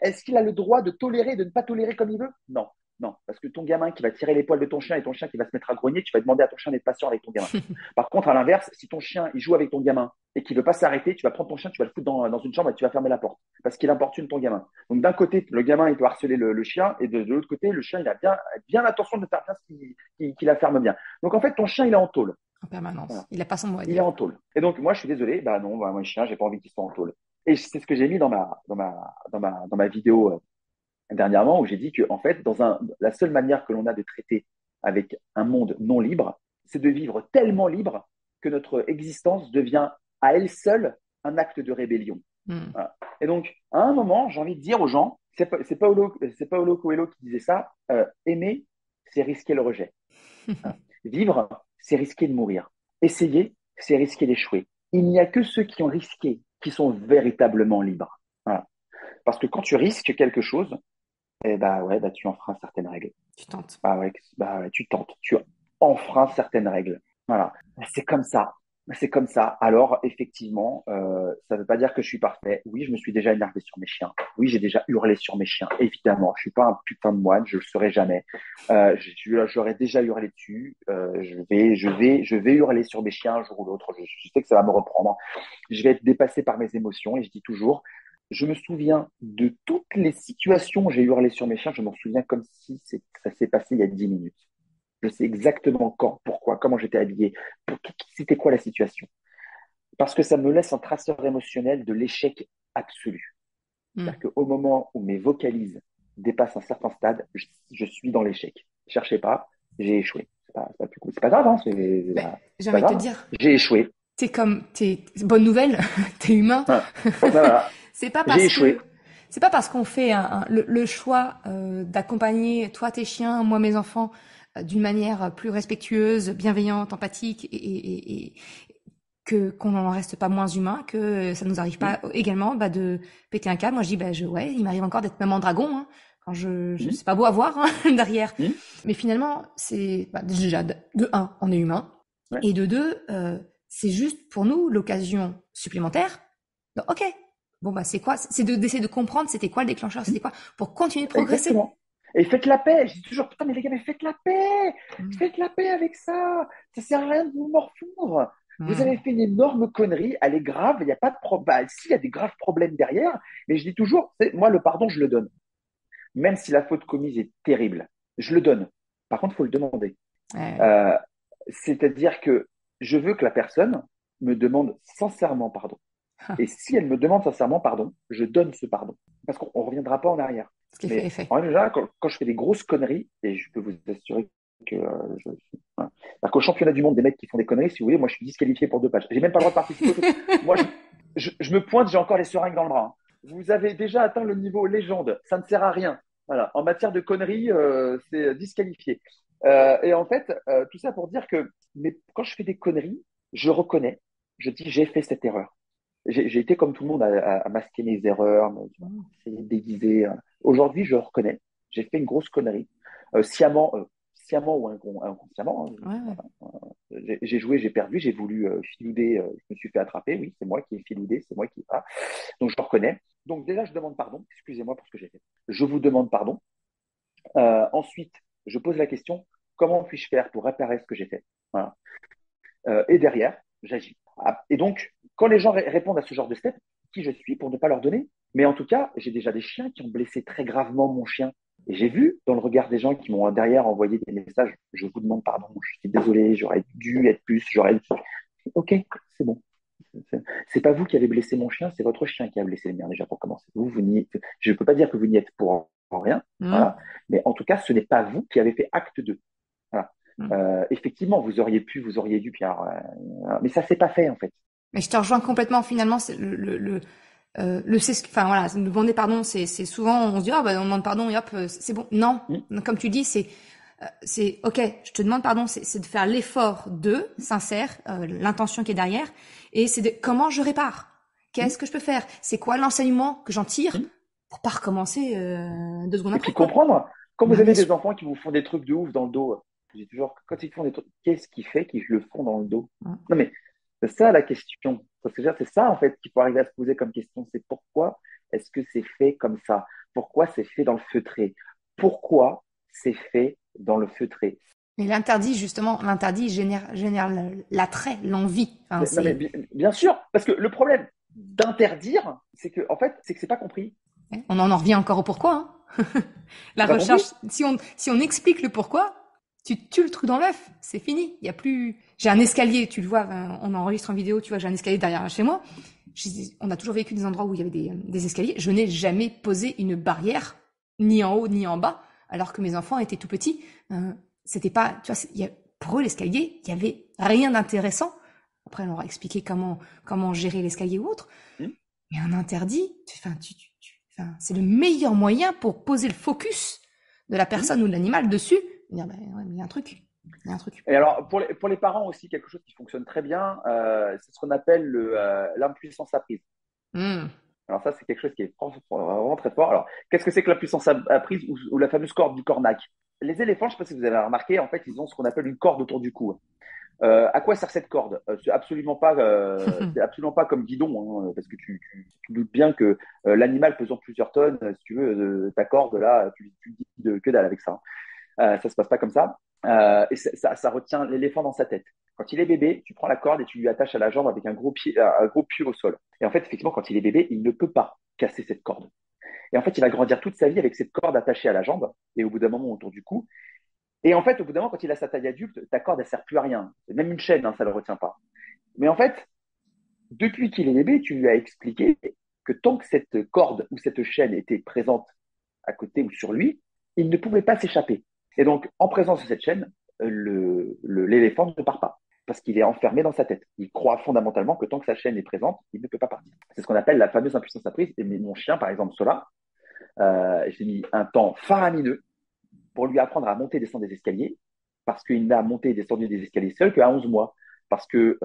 Est-ce qu'il a le droit de tolérer, de ne pas tolérer comme il veut? Non. Non, parce que ton gamin qui va tirer les poils de ton chien et ton chien qui va se mettre à grogner, tu vas demander à ton chien d'être patient avec ton gamin. Par contre, à l'inverse, si ton chien il joue avec ton gamin et qu'il veut pas s'arrêter, tu vas prendre ton chien, tu vas le foutre dans une chambre et tu vas fermer la porte parce qu'il importune ton gamin. Donc d'un côté, le gamin il peut harceler le chien et de l'autre côté, le chien il a bien attention de faire bien qu'il la ferme bien. Donc en fait, ton chien il est en tôle. En permanence. Voilà. Il a pas son mot à Il est dire. en tôle. Et donc moi je suis désolé, bah non, bah, moi le chien, j'ai pas envie qu'il soit en tôle. Et c'est ce que j'ai mis dans ma vidéo dernièrement où j'ai dit que en fait, la seule manière que l'on a de traiter avec un monde non libre, c'est de vivre tellement libre que notre existence devient à elle seule un acte de rébellion. Hmm. Voilà. Et donc, à un moment, j'ai envie de dire aux gens, c'est Paulo Coelho qui disait ça, aimer, c'est risquer le rejet. Voilà. Vivre, c'est risquer de mourir. Essayer, c'est risquer d'échouer. Il n'y a que ceux qui ont risqué qui sont véritablement libres. Voilà. Parce que quand tu risques quelque chose, eh bah ouais, bah tu enfreins certaines règles. Tu tentes. Bah ouais, tu tentes, tu enfreins certaines règles. Voilà, c'est comme ça. C'est comme ça. Alors, effectivement, ça ne veut pas dire que je suis parfait. Oui, je me suis déjà énervé sur mes chiens. Oui, j'ai déjà hurlé sur mes chiens. Évidemment, je suis pas un putain de moine, je le serai jamais. J'aurais déjà hurlé dessus. Je vais hurler sur mes chiens un jour ou l'autre. Je sais que ça va me reprendre. Je vais être dépassé par mes émotions et je dis toujours, je me souviens de toutes les situations où j'ai hurlé sur mes chiens. Je m'en souviens comme si ça s'est passé il y a 10 minutes. Je sais exactement quand, pourquoi, comment j'étais habillé, c'était quoi la situation. Parce que ça me laisse un traceur émotionnel de l'échec absolu. Hmm. C'est-à-dire qu'au moment où mes vocalises dépassent un certain stade, je suis dans l'échec. Cherchez pas, j'ai échoué. C'est pas plus cool. C'est pas grave, hein, Ben, j'ai c'est pas envie de te grave. dire, J'ai échoué. bonne nouvelle, t'es humain. Voilà. Voilà. C'est pas J'ai parce que, échoué. c'est pas parce qu'on fait le choix d'accompagner toi tes chiens, moi mes enfants, d'une manière plus respectueuse, bienveillante, empathique et que qu'on n'en reste pas moins humain, que ça nous arrive Hum, pas également de péter un câble. Moi je dis ouais, il m'arrive encore d'être maman dragon hein, quand je hum, c'est pas beau à voir hein, derrière. hum. Mais finalement c'est déjà de un, on est humain Ouais, et de deux, c'est juste pour nous l'occasion supplémentaire. Donc, ok, bon c'est quoi? C'est d'essayer de comprendre c'était quoi le déclencheur, hum. c'était quoi pour continuer de progresser. Exactement. Et faites la paix. Je dis toujours, putain, mais les gars, mais faites la paix. Mm. Faites la paix avec ça. Ça sert à rien de vous morfondre. Vous avez Mm. fait une énorme connerie. Elle est grave. Il n'y a pas de problème. Bah, si, il y a des graves problèmes derrière. Mais je dis toujours, moi, le pardon, je le donne. Même si la faute commise est terrible. Je le donne. Par contre, il faut le demander. Ouais. Euh, C'est-à-dire que je veux que la personne me demande sincèrement pardon. Et si elle me demande sincèrement pardon, je donne ce pardon. Parce qu'on ne reviendra pas en arrière. Ce qui est fait est Mais fait. en général, quand je fais des grosses conneries, et je peux vous assurer que voilà. Alors qu'au championnat du monde des mecs qui font des conneries, si vous voulez, moi je suis disqualifié pour 2 pages. J'ai même pas le droit de participer au truc. Moi, je me pointe, j'ai encore les seringues dans le bras. Hein. Vous avez déjà atteint le niveau légende. Ça ne sert à rien. Voilà. En matière de conneries, c'est disqualifié. Et en fait, tout ça pour dire que mais quand je fais des conneries, je reconnais, je dis j'ai fait cette erreur. J'ai été comme tout le monde à masquer mes erreurs, essayer de déguiser. Aujourd'hui, je reconnais, j'ai fait une grosse connerie, sciemment ou inconsciemment. Hein. Ouais, ouais. Voilà. J'ai joué, j'ai perdu, j'ai voulu filouder, je me suis fait attraper. Oui, c'est moi qui ai filoudé, c'est moi qui. Ah. Donc je reconnais. Donc déjà, je demande pardon. Excusez-moi pour ce que j'ai fait. Je vous demande pardon. Ensuite, je pose la question, comment puis-je faire pour réparer ce que j'ai fait? Voilà. Et derrière, j'agis. Ah, et donc, quand les gens répondent à ce genre de step, qui je suis pour ne pas leur donner? Mais en tout cas, j'ai déjà des chiens qui ont blessé très gravement mon chien. Et j'ai vu dans le regard des gens qui m'ont derrière envoyé des messages, je vous demande pardon, je suis désolé, j'aurais dû être plus, j'aurais dû. Ok, c'est bon. C'est pas vous qui avez blessé mon chien, c'est votre chien qui a blessé le mien déjà pour commencer. Vous n'y, je ne peux pas dire que vous n'y êtes pour rien, Mmh. voilà. Mais en tout cas, ce n'est pas vous qui avez fait acte de. Voilà. Mmh. Effectivement, vous auriez pu, vous auriez dû, Pierre. Mais ça s'est pas fait en fait. Mais je te rejoins complètement. Finalement, c'est enfin voilà, me demander pardon, c'est souvent on se dit ah bah on demande pardon et hop c'est bon. Non, Hmm. comme tu dis, c'est ok. Je te demande pardon, c'est de faire l'effort de sincère, l'intention qui est derrière, et c'est de comment je répare. Hmm. Qu'est-ce que je peux faire? C'est quoi l'enseignement que j'en tire Hmm. pour pas recommencer 2 secondes Et après puis quoi. comprendre, quand vous Bah bien avez sûr. des enfants qui vous font des trucs de ouf dans le dos, je dis toujours, quand ils font des trucs, qu'est-ce qui fait qu'ils le font dans le dos? Non mais c'est ça la question. Parce que je veux dire, c'est ça en fait qu'il faut arriver à se poser comme question. C'est pourquoi est-ce que c'est fait comme ça? Pourquoi c'est fait dans le feutré? Pourquoi c'est fait dans le feutré? Mais l'interdit justement, l'interdit génère l'attrait, l'envie. Enfin Non, mais c'est bien sûr, parce que le problème d'interdire, c'est que, en fait, c'est que c'est pas compris. on en revient encore au pourquoi. Hein. La C'est pas compris. recherche, si on explique le pourquoi, tu tues le truc dans l'œuf, c'est fini. Il y a plus. J'ai un escalier, tu le vois, on enregistre en vidéo, tu vois, j'ai un escalier derrière chez moi. On a toujours vécu des endroits où il y avait des escaliers. Je n'ai jamais posé une barrière, ni en haut ni en bas, alors que mes enfants étaient tout petits. C'était pas, tu vois, pour eux l'escalier, il y avait rien d'intéressant. Après, on leur a expliqué comment gérer l'escalier ou autre. Hmm. Mais un interdit, enfin, c'est le meilleur moyen pour poser le focus de la Hmm. personne ou de l'animal dessus. Et dire, bah, ouais, mais il y a un truc. Il y a un truc. Et alors, pour les parents aussi, quelque chose qui fonctionne très bien, c'est ce qu'on appelle l'impuissance apprise. Mmh. Alors ça, c'est quelque chose qui est vraiment très fort. Alors, qu'est-ce que c'est que l'impuissance apprise ou la fameuse corde du cornac? Les éléphants, je ne sais pas si vous avez remarqué, en fait, ils ont ce qu'on appelle une corde autour du cou. À quoi sert cette corde? C'est absolument pas comme guidon, hein, parce que tu doutes bien que l'animal pesant plusieurs tonnes, si tu veux, ta corde là, tu dis que dalle avec ça. Hein. Ça se passe pas comme ça. Et ça retient l'éléphant dans sa tête. Quand il est bébé, tu prends la corde et tu lui attaches à la jambe avec un gros pieu au sol. Et en fait, effectivement, quand il est bébé, il ne peut pas casser cette corde. Et en fait, il va grandir toute sa vie avec cette corde attachée à la jambe et au bout d'un moment autour du cou. Et en fait, au bout d'un moment, quand il a sa taille adulte, ta corde, elle sert plus à rien. Même une chaîne, hein, ça ne le retient pas. Mais en fait, depuis qu'il est bébé, tu lui as expliqué que tant que cette corde ou cette chaîne était présente à côté ou sur lui, il ne pouvait pas s'échapper. Et donc, en présence de cette chaîne, l'éléphant ne part pas parce qu'il est enfermé dans sa tête. Il croit fondamentalement que tant que sa chaîne est présente, il ne peut pas partir. C'est ce qu'on appelle la fameuse impuissance apprise. Et mon chien, par exemple, Sola, j'ai mis un temps faramineux pour lui apprendre à monter et descendre des escaliers, parce qu'il n'a monté et descendu des escaliers seul qu'à 11 mois. Parce que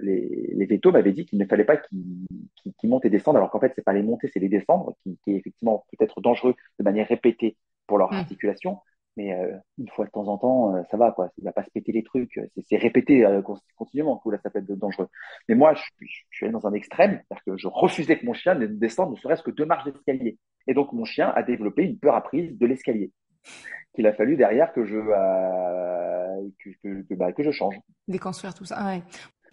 les vétos m'avaient dit qu'il ne fallait pas qu'il monte et descende, alors qu'en fait, c'est pas les monter, c'est les descendre, qui est effectivement peut-être dangereux de manière répétée pour leur Mmh. articulation. Mais une fois de temps en temps, ça va, quoi. Il va pas se péter les trucs. C'est répété continuellement, que là, ça peut être dangereux. Mais moi, je suis allé dans un extrême, c'est-à-dire que je refusais que mon chien ne descende ne serait-ce que 2 marches d'escalier. Et donc, mon chien a développé une peur apprise de l'escalier qu'il a fallu derrière que je change. Déconstruire tout ça. Ah ouais.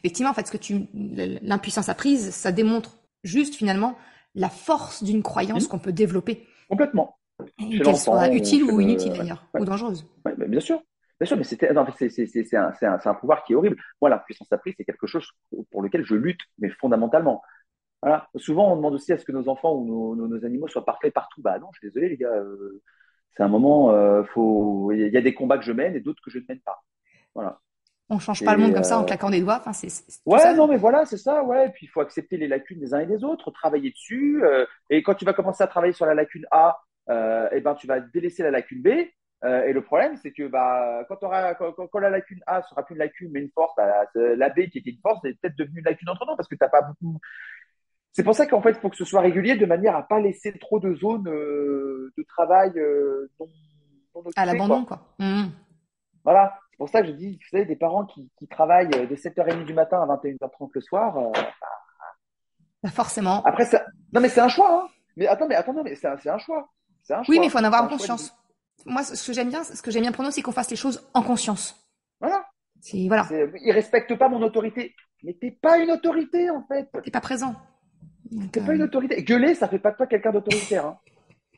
Effectivement, en fait, l'impuissance apprise, ça démontre juste finalement la force d'une croyance Hmm. qu'on peut développer, Complètement. et Chez qu'elle l'enfant soit ou utile chez ou inutile le. Ouais, d'ailleurs, ouais, ou dangereuse. ouais, mais bien sûr. Bien sûr, mais non, c'est un pouvoir qui est horrible. Moi, la puissance apprise, c'est quelque chose pour lequel je lutte, mais fondamentalement. Voilà. Souvent, on demande aussi à ce que nos enfants ou nos animaux soient parfaits partout. Bah non, je suis désolé, les gars. C'est un moment, il y a des combats que je mène et d'autres que je ne mène pas. Voilà. On change pas le monde Et comme ça en claquant des doigts. Enfin, c'est tout ouais, ça. non, mais voilà, c'est ça, ouais. Et puis, il faut accepter les lacunes des uns et des autres, travailler dessus. Et quand tu vas commencer à travailler sur la lacune A, et ben, tu vas délaisser la lacune B. Et le problème, c'est que quand la lacune A sera plus une lacune, mais une force, la B qui était une force est peut-être devenue une lacune entre-temps parce que t'as pas beaucoup. C'est pour ça qu'en fait, il faut que ce soit régulier de manière à pas laisser trop de zones de travail non À occupées, l'abandon, quoi. quoi. Voilà. C'est pour ça que je dis, vous savez, des parents qui travaillent de 7h30 du matin à 21h30 le soir. Bah, forcément. Après, ça. Non, mais c'est un choix, hein. Mais attends, non, mais c'est un choix. C'est un Oui, mais il faut choix. en C'est avoir un choix de vie. conscience. Moi, ce que j'aime bien pour nous, c'est qu'on fasse les choses en conscience. Voilà. C'est, voilà, Ils respectent pas mon autorité. Mais t'es pas une autorité, en fait. t'es pas présent. Donc, T'es pas une autorité. Gueuler, ça fait pas de toi quelqu'un d'autoritaire, hein.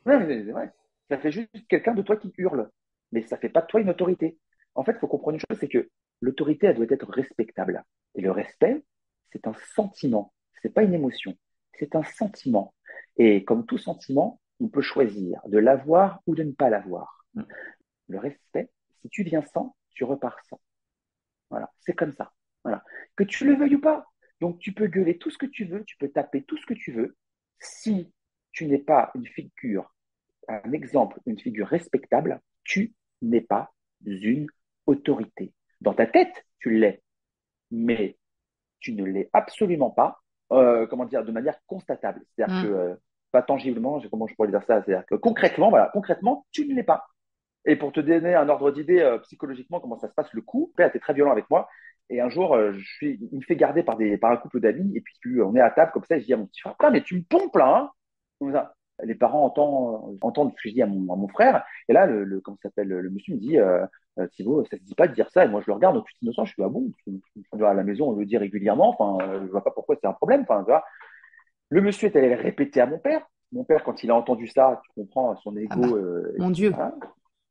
Ouais, mais c'est vrai. Ça fait juste quelqu'un de toi qui hurle. Mais ça fait pas de toi une autorité. En fait, il faut comprendre une chose, c'est que l'autorité, elle doit être respectable. Et le respect, c'est un sentiment. C'est pas une émotion. C'est un sentiment. Et comme tout sentiment, on peut choisir de l'avoir ou de ne pas l'avoir. Le respect, si tu viens sans, tu repars sans. Voilà, c'est comme ça. Voilà. Que tu le veuilles ou pas. Donc, tu peux gueuler tout ce que tu veux, tu peux taper tout ce que tu veux. Si tu n'es pas une figure, un exemple, une figure respectable, tu n'es pas une autorité. Dans ta tête, tu l'es, mais tu ne l'es absolument pas, comment dire, de manière constatable. C'est-à-dire que, hum. pas tangiblement, comment je pourrais dire ça, c'est-à-dire que concrètement, voilà, concrètement, tu ne l'es pas. Et pour te donner un ordre d'idée psychologiquement, comment ça se passe, le coup, le père était très violent avec moi. Et un jour, il me fait garder par un couple d'amis. Et puis, on est à table comme ça. Et je dis à mon petit frère, putain, mais tu me pompes là, hein. Comme ça. Les parents entendent ce que je dis à mon frère. Et là, comment ça s'appelle, le monsieur me dit, Thibaut, ça se dit pas de dire ça. Et moi, je le regarde en tout innocent. Je suis, ah bon, à la maison, on le dit régulièrement. Enfin, je vois pas pourquoi c'est un problème. Enfin, tu vois. Le monsieur est allé le répéter à mon père. Mon père, quand il a entendu ça, tu comprends, son Ah ego, bah, mon Dieu. voilà,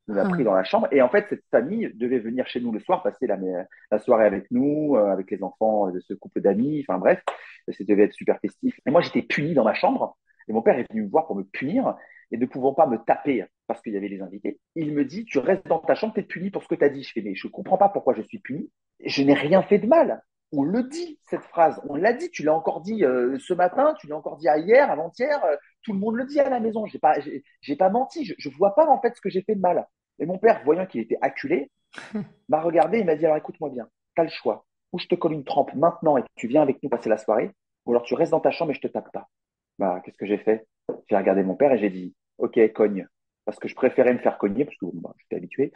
nous a pris Hum. dans la chambre. Et en fait, cette famille devait venir chez nous le soir, passer la soirée avec nous, avec les enfants de ce couple d'amis. Enfin bref, ça devait être super festif. Et moi, j'étais puni dans ma chambre. Et mon père est venu me voir pour me punir. Et ne pouvant pas me taper parce qu'il y avait les invités, il me dit, tu restes dans ta chambre, t'es puni pour ce que tu as dit. Je fais, mais je comprends pas pourquoi je suis puni. Je n'ai rien fait de mal. On le dit, cette phrase. On l'a dit. Tu l'as encore dit ce matin, tu l'as encore dit hier, avant-hier. Tout le monde le dit à la maison. J'ai pas menti. Je vois pas en fait ce que j'ai fait de mal. Et mon père, voyant qu'il était acculé, m'a regardé et m'a dit, alors écoute-moi bien, tu as le choix. Ou je te colle une trempe maintenant et tu viens avec nous passer la soirée, ou alors tu restes dans ta chambre et je te tape pas. Bah, qu'est-ce que j'ai fait? J'ai regardé mon père et j'ai dit, ok, cogne. Parce que je préférais me faire cogner, parce que bon, bah, j'étais habitué,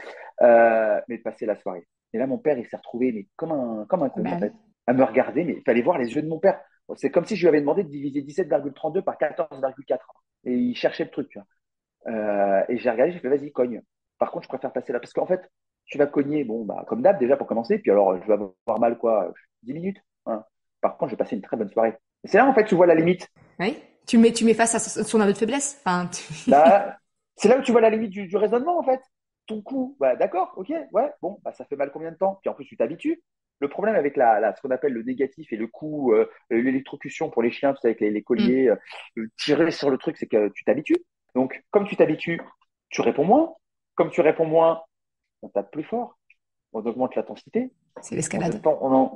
mais de passer la soirée. Et là, mon père, il s'est retrouvé mais comme un con, Bah en oui. fait, à me regarder, mais il fallait voir les yeux de mon père. C'est comme si je lui avais demandé de diviser 17,32 par 14,4. Et il cherchait le truc, tu vois. Et j'ai regardé, j'ai fait, vas-y, cogne. Par contre, je préfère passer là. Parce qu'en fait, tu vas cogner, bon, bah, comme d'hab, déjà pour commencer. Puis alors, je vais avoir mal, quoi, 10 minutes, hein. Par contre, je vais passer une très bonne soirée. Et c'est là, en fait, tu vois la limite. Oui. Tu mets face à son aveu de faiblesse. Enfin, Là, c'est là où tu vois la limite du raisonnement, en fait. Ton coup, bah, d'accord, ok, ouais, bon, bah, ça fait mal combien de temps? Puis en plus, tu t'habitues. Le problème avec ce qu'on appelle le négatif et le coup, l'électrocution pour les chiens, tu sais, avec les hum. colliers, tirer sur le truc, c'est que tu t'habitues. Donc, comme tu t'habitues, tu réponds moins. Comme tu réponds moins, on tape plus fort, on augmente l'intensité, C'est l'escalade.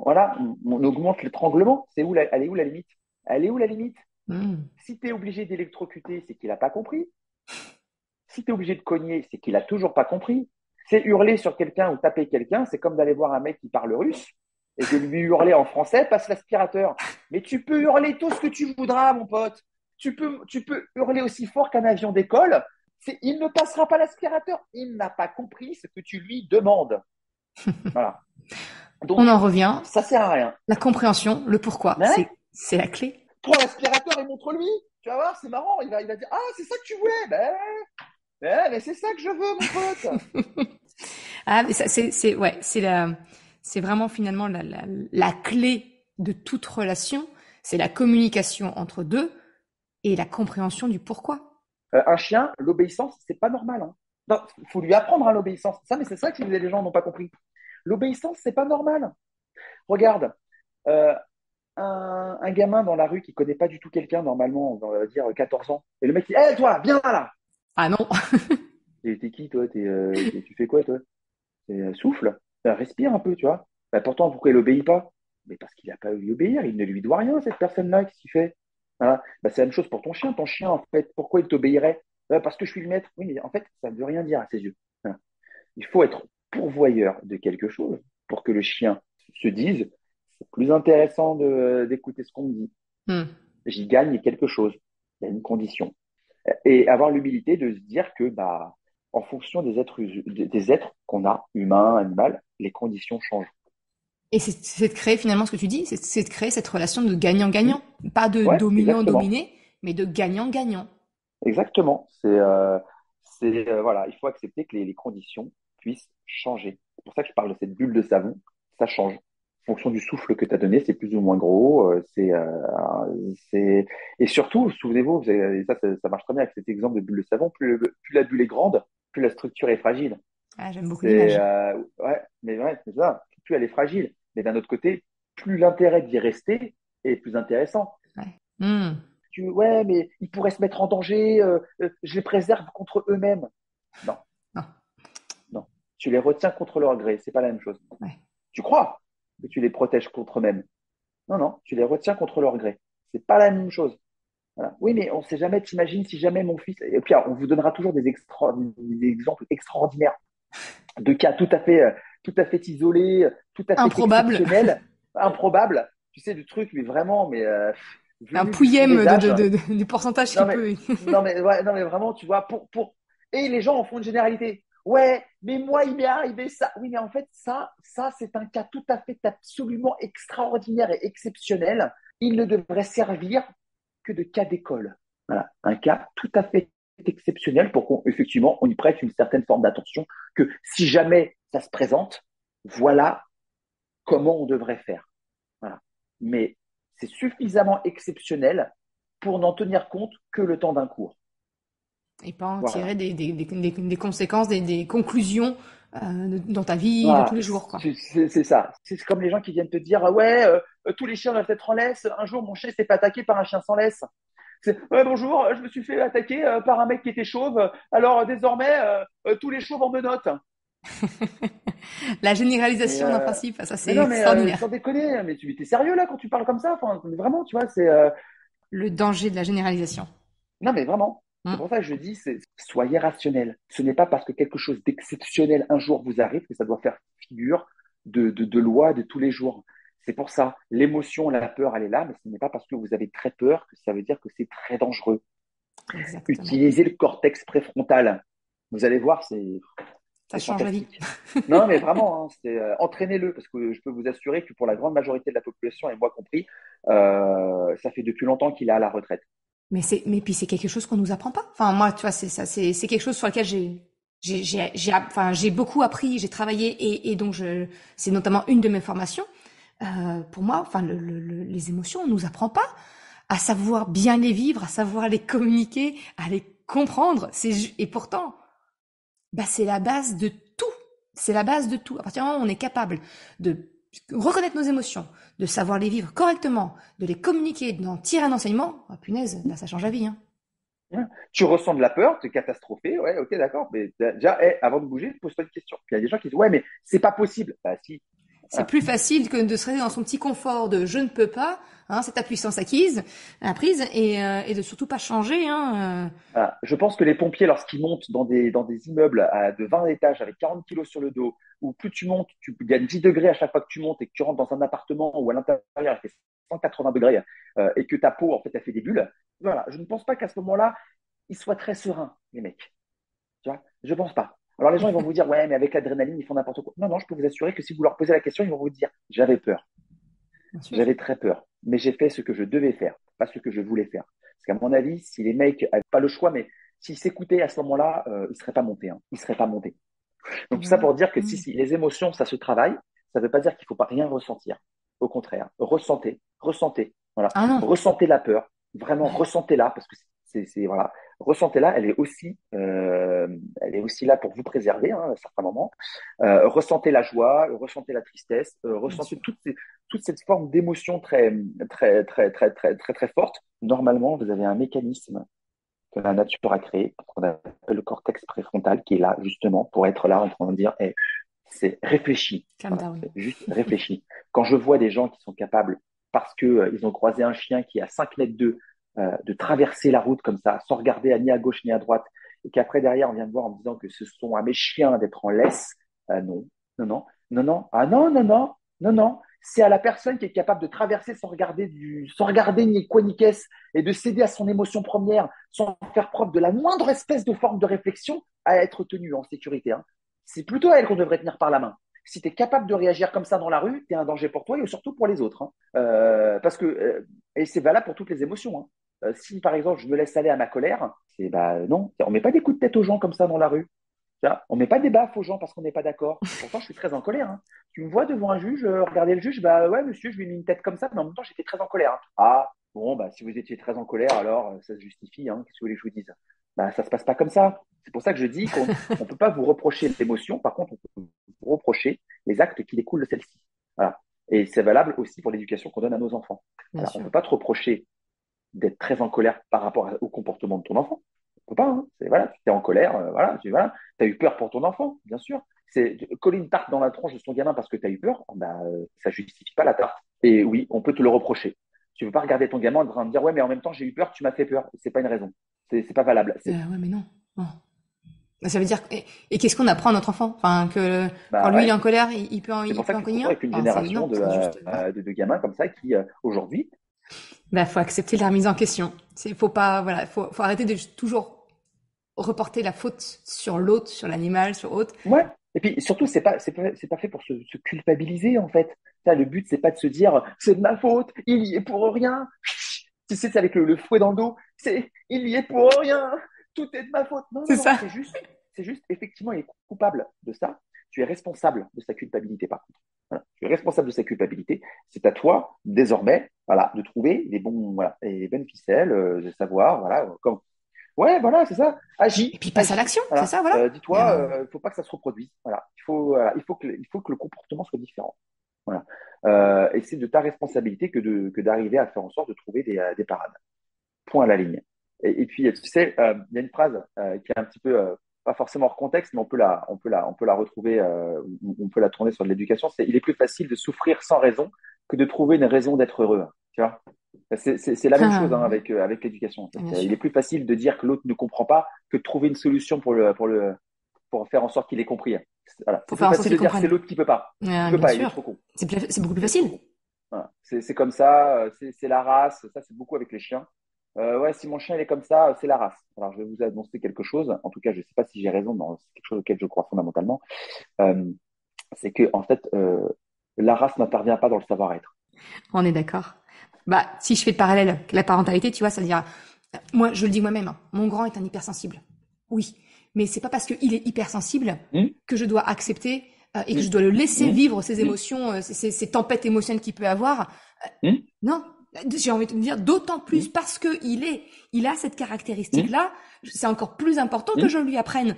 voilà, on augmente l'étranglement. Elle est où la limite? Elle est où la limite? Hum. Si tu es obligé d'électrocuter, c'est qu'il n'a pas compris. Si tu es obligé de cogner, c'est qu'il a toujours pas compris. C'est hurler sur quelqu'un ou taper quelqu'un, c'est comme d'aller voir un mec qui parle russe et de lui hurler en français, passe l'aspirateur. Mais tu peux hurler tout ce que tu voudras, mon pote. Tu peux hurler aussi fort qu'un avion d'école. Il ne passera pas l'aspirateur. Il n'a pas compris ce que tu lui demandes. Voilà. On Donc, en revient. ça sert à rien. La compréhension, le pourquoi, Mais ouais, c'est la clé. prends l'aspirateur et montre-lui. Tu vas voir, c'est marrant. Il va dire, ah, c'est ça que tu voulais. Mais c'est ça que je veux, mon pote. Ah, mais ça, ouais, c'est vraiment finalement la clé de toute relation, c'est la communication entre deux et la compréhension du pourquoi. Un chien, l'obéissance, c'est pas normal, hein. Non, faut lui apprendre à l'obéissance. Ça, mais c'est ça que les gens n'ont pas compris. L'obéissance, c'est pas normal. Regarde, euh, un gamin dans la rue qui connaît pas du tout quelqu'un, normalement, on va dire 14 ans, et le mec dit, hé, toi, viens là. Ah non. T'es qui, toi? Tu fais quoi, toi? Souffle, respire un peu, tu vois. Bah, pourtant, pourquoi il obéit pas? Mais parce qu'il n'a pas à lui obéir, il ne lui doit rien, cette personne-là, qu'est-ce qu'il fait? Voilà. Bah, c'est la même chose pour ton chien. Ton chien, en fait, pourquoi il t'obéirait? Parce que je suis le maître. Oui, mais en fait, ça ne veut rien dire à ses yeux. Voilà. Il faut être pourvoyeur de quelque chose pour que le chien se dise, c'est plus intéressant d'écouter ce qu'on me dit. Hmm. J'y gagne quelque chose. Il y a une condition. Et avoir l'humilité de se dire que, bah, en fonction des êtres qu'on a, humains, animaux, les conditions changent. Et c'est de créer finalement ce que tu dis, c'est de créer cette relation de Hmm. gagnant-gagnant. Pas de Ouais, exactement. dominant-dominé, mais de gagnant-gagnant. Exactement. Voilà, il faut accepter que les conditions puissent changer. C'est pour ça que je parle de cette bulle de savon. Ça change. En fonction du souffle que tu as donné, c'est plus ou moins gros. Et surtout, souvenez-vous, ça marche très bien avec cet exemple de bulle de savon. Plus la bulle est grande, plus la structure est fragile. Ah, j'aime beaucoup l'image. Ouais, c'est ça. Plus elle est fragile. Mais d'un autre côté, plus l'intérêt d'y rester est plus intéressant. Ouais. Hmm. Ouais, mais ils pourraient se mettre en danger, je les préserve contre eux-mêmes. Non, Non. non. Tu les retiens contre leur gré, c'est pas la même chose. Ouais. Tu crois que tu les protèges contre eux-mêmes. Non, non, tu les retiens contre leur gré. C'est pas la même chose. Voilà. Oui, mais on ne sait jamais, t'imagines si jamais mon fils. Et puis, alors, on vous donnera toujours des exemples extraordinaires de cas tout à fait isolés, tout à fait Improbable. exceptionnels, improbables. Tu sais, du truc, mais vraiment, Un venu du fond pouillème des âges. du pourcentage qui Non mais, peut. non mais vraiment, tu vois, et les gens en font une généralité. Ouais, mais moi, il m'est arrivé ça. Oui, mais en fait, ça, c'est un cas tout à fait absolument extraordinaire et exceptionnel. Il ne devrait servir que de cas d'école. Voilà, un cas tout à fait exceptionnel pour qu'effectivement, on y prête une certaine forme d'attention que si jamais ça se présente, voilà comment on devrait faire. Voilà. Mais c'est suffisamment exceptionnel pour n'en tenir compte que le temps d'un cours. Et pas en tirer Voilà. des conséquences, des conclusions dans ta vie de tous Voilà. les jours, quoi. C'est ça. C'est comme les gens qui viennent te dire, ah ouais, tous les chiens doivent être en laisse. Un jour, mon chien s'est fait attaquer par un chien sans laisse. Ouais, bonjour, je me suis fait attaquer par un mec qui était chauve. Alors désormais, tous les chauves en menottes. La Mais, généralisation d'un principe, ça mais c'est non, mais extraordinaire. sans déconner, mais tu es sérieux là quand tu parles comme ça? Enfin, vraiment, tu vois, Le danger de la généralisation. non, mais vraiment. C'est Hmm. pour ça que je dis, soyez rationnel. Ce n'est pas parce que quelque chose d'exceptionnel un jour vous arrive que ça doit faire figure de loi de tous les jours. C'est pour ça, l'émotion, la peur, elle est là, mais ce n'est pas parce que vous avez très peur que ça veut dire que c'est très dangereux. Exactement. Utilisez le cortex préfrontal. Vous allez voir, Ça c'est change la vie. fantastique. Non, mais vraiment, hein, entraînez-le, parce que je peux vous assurer que pour la grande majorité de la population, et moi compris, ça fait depuis longtemps qu'il est à la retraite. Mais puis c'est quelque chose qu'on nous apprend pas. Enfin, moi, tu vois, c'est ça, c'est quelque chose sur lequel enfin, j'ai beaucoup appris, j'ai travaillé et donc c'est notamment une de mes formations. Pour moi, enfin, les émotions, on nous apprend pas à savoir bien les vivre, à savoir les communiquer, à les comprendre. Et pourtant, bah, c'est la base de tout. C'est la base de tout. À partir du moment où on est capable de reconnaître nos émotions, de savoir les vivre correctement, de les communiquer, d'en tirer un enseignement, oh, punaise, là, ça change la vie, hein. Hein. Tu ressens de la peur, tu es catastrophé, ouais, ok, d'accord, mais déjà, avant de bouger, pose-toi une question. Puis il y a des gens qui disent, ouais, mais c'est pas possible. Bah si. C'est Voilà. plus facile que de se rester dans son petit confort de je ne peux pas, hein, c'est ta puissance apprise, et de surtout pas changer, hein. Voilà. Je pense que les pompiers, lorsqu'ils montent dans des immeubles de 20 étages avec 40 kilos sur le dos, où plus tu montes, tu gagnes 10 degrés à chaque fois que tu montes et que tu rentres dans un appartement où à l'intérieur il fait 180 degrés et que ta peau, en fait, elle fait des bulles, voilà, je ne pense pas qu'à ce moment-là, ils soient très sereins, les mecs. Tu vois, je pense pas. Alors les gens, ils vont vous dire, ouais, mais avec l'adrénaline, ils font n'importe quoi. Non, non, je peux vous assurer que si vous leur posez la question, ils vont vous dire, j'avais peur, Bien sûr. j'avais très peur, mais j'ai fait ce que je devais faire, pas ce que je voulais faire. Parce qu'à mon avis, si les mecs n'avaient pas le choix, mais s'ils s'écoutaient à ce moment-là, ils seraient pas montés. Hein. Ils seraient pas montés. Donc tout ça Ouais. pour dire que Mm. si les émotions, ça se travaille, ça ne veut pas dire qu'il faut pas rien ressentir. Au contraire, ressentez, voilà, Ah non. ressentez la peur, vraiment Ouais. ressentez-la parce que voilà, ressentez-la, elle est aussi là pour vous préserver hein, à certains moments. Ressentez la joie, ressentez la tristesse, Bien ressentez sûr. toute cette forme d'émotion très forte. Normalement, vous avez un mécanisme que la nature a créé, qu'on appelle le cortex préfrontal, qui est là justement pour être là en train de dire, hey, c'est réfléchi. Calm Voilà, down. c'est juste réfléchi. Quand je vois des gens qui sont capables, parce que ils ont croisé un chien qui est à 5 mètres d'eux, de traverser la route comme ça, sans regarder ni à gauche ni à droite, et qu'après derrière on vient me voir en me disant que ce sont à mes chiens d'être en laisse, non, non, non, non, non, ah non, non, non, non, non. C'est à la personne qui est capable de traverser sans regarder ni quoi ni qu'est-ce et de céder à son émotion première sans faire preuve de la moindre espèce de forme de réflexion à être tenue en sécurité, hein. C'est plutôt à elle qu'on devrait tenir par la main. Si tu es capable de réagir comme ça dans la rue, tu es un danger pour toi et surtout pour les autres, hein. Parce que, et c'est valable pour toutes les émotions, hein. Si par exemple je me laisse aller à ma colère, c'est bah non, on met pas des coups de tête aux gens comme ça dans la rue. Tu vois, on met pas des baffes aux gens parce qu'on n'est pas d'accord. Pourtant, je suis très en colère, hein. Tu me vois devant un juge, regarder le juge, bah ouais, monsieur, je lui ai mis une tête comme ça, mais en même temps, j'étais très en colère, hein. Ah, bon, bah si vous étiez très en colère, alors ça se justifie, hein. Qu'est-ce que vous voulez que je vous dise? Bah, ça se passe pas comme ça. C'est pour ça que je dis qu'on ne peut pas vous reprocher l'émotion, par contre, on peut vous reprocher les actes qui découlent de celle-ci. Voilà. Et c'est valable aussi pour l'éducation qu'on donne à nos enfants. Bien Alors, on ne sûr. peut pas te reprocher d'être très en colère par rapport au comportement de ton enfant. On peut pas, hein. C'est, voilà, tu es en colère, voilà, voilà, as eu peur pour ton enfant, bien sûr. C'est coller une tarte dans la tronche de son gamin parce que tu as eu peur, bah, ça justifie pas la tarte. Et oui, on peut te le reprocher. Tu ne veux pas regarder ton gamin en train de dire ouais, mais en même temps j'ai eu peur, tu m'as fait peur. C'est pas une raison. C'est pas valable. Ouais, mais non. Non. Ça veut dire et qu'est-ce qu'on apprend à notre enfant? Enfin, que quand Bah lui il est ouais. en colère, C'est il pour ça peut en qu'il faut cogner pas un. avec une Enfin, c'est génération non, c'est juste non. de gamins comme ça qui aujourd'hui. Bah, faut accepter la remise en question. Faut pas, voilà, faut arrêter de toujours reporter la faute sur l'autre, sur l'animal, sur autre. Ouais. Et puis surtout, c'est pas fait pour se culpabiliser en fait. Ça, le but, c'est pas de se dire c'est de ma faute, il y est pour rien. Tu sais, c'est avec le fouet dans le dos. Il y est pour rien, tout est de ma faute. Non, non, C'est non, ça. c'est juste, effectivement, il est coupable de ça. Tu es responsable de sa culpabilité, par contre. Voilà. Tu es responsable de sa culpabilité. C'est à toi, désormais, voilà, de trouver les bons, voilà, les bonnes ficelles, de savoir, voilà, comme, ouais, voilà, c'est ça. Et Agis, puis passe à agis. l'action, c'est Voilà. ça, voilà. Il y Dis-toi, a- faut pas que ça se reproduise. Voilà. Il faut que le comportement soit différent. Voilà. Et c'est de ta responsabilité que d'arriver à faire en sorte de trouver des parades. Point à la ligne. Et puis, tu sais, il y a une phrase qui est un petit peu, pas forcément hors contexte, mais on peut la retrouver, on peut la tourner sur de l'éducation. C'est, il est plus facile de souffrir sans raison que de trouver une raison d'être heureux. Tu vois? C'est la même chose, hein, Ouais, avec l'éducation, en fait. bien Il sûr. est plus facile de dire que l'autre ne comprend pas que de trouver une solution pour faire en sorte qu'il ait compris. Voilà. C'est Pour plus faire en sorte facile de qu'ils dire que c'est comprennent. l'autre qui peut pas. Il Ouais, peut bien pas, il est sûr. trop con. C'est beaucoup plus Il est trop facile. con. Voilà. C'est comme ça, c'est la race. Ça, c'est beaucoup avec les chiens. Ouais, si mon chien il est comme ça, c'est la race. Alors, je vais vous annoncer quelque chose. En tout cas, je ne sais pas si j'ai raison, mais c'est quelque chose auquel je crois fondamentalement. Euh, c'est que, en fait, la race n'intervient pas dans le savoir-être. On est d'accord. Bah, si je fais le parallèle avec la parentalité, tu vois, ça veut dire, moi, je le dis moi-même, hein, mon grand est un hypersensible. Oui. Mais c'est pas parce qu'il est hypersensible Hum, que je dois accepter et que je hum, dois le laisser hum, vivre ses hum, émotions, ces tempêtes émotionnelles qu'il peut avoir. hum, Non. J'ai envie de me dire d'autant plus hum, parce que il a cette hum, caractéristique-là, c'est encore plus important que hum, je lui apprenne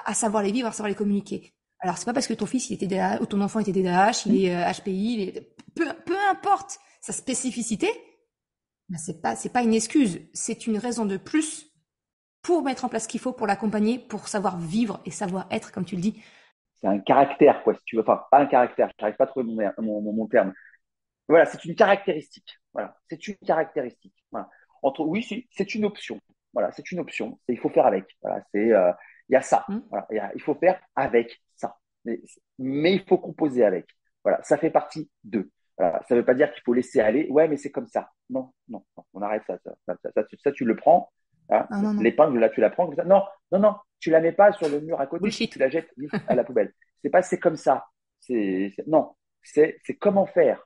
à savoir les vivre, à savoir les communiquer. Alors c'est pas parce que ton fils il était DAH, ou ton enfant était DAH, il hum. est HPI, peu importe sa spécificité, ben c'est pas une excuse, c'est une raison de plus pour mettre en place ce qu'il faut pour l'accompagner, pour savoir vivre et savoir être, comme tu le dis. C'est un caractère, quoi, si tu veux. Enfin, pas un caractère. Je n'arrive pas à trouver mon terme. Voilà, c'est une caractéristique. Voilà, c'est une caractéristique. Voilà. Oui, si, c'est une option. Voilà, c'est une option. Il faut faire avec. Voilà, il y a ça. Hein. Voilà, il faut faire avec ça. Mais il faut composer avec. Voilà, ça fait partie d'eux. Voilà, ça ne veut pas dire qu'il faut laisser aller. Ouais, mais c'est comme ça. Non, non, non, on arrête ça, tu le prends. Hein, Ah non, non. l'épingle, là, tu la prends comme ça. Non, non, non, tu la mets pas sur le mur à côté, tu Bullshit. la jettes vite à la poubelle. C'est comme ça. Non, c'est comment faire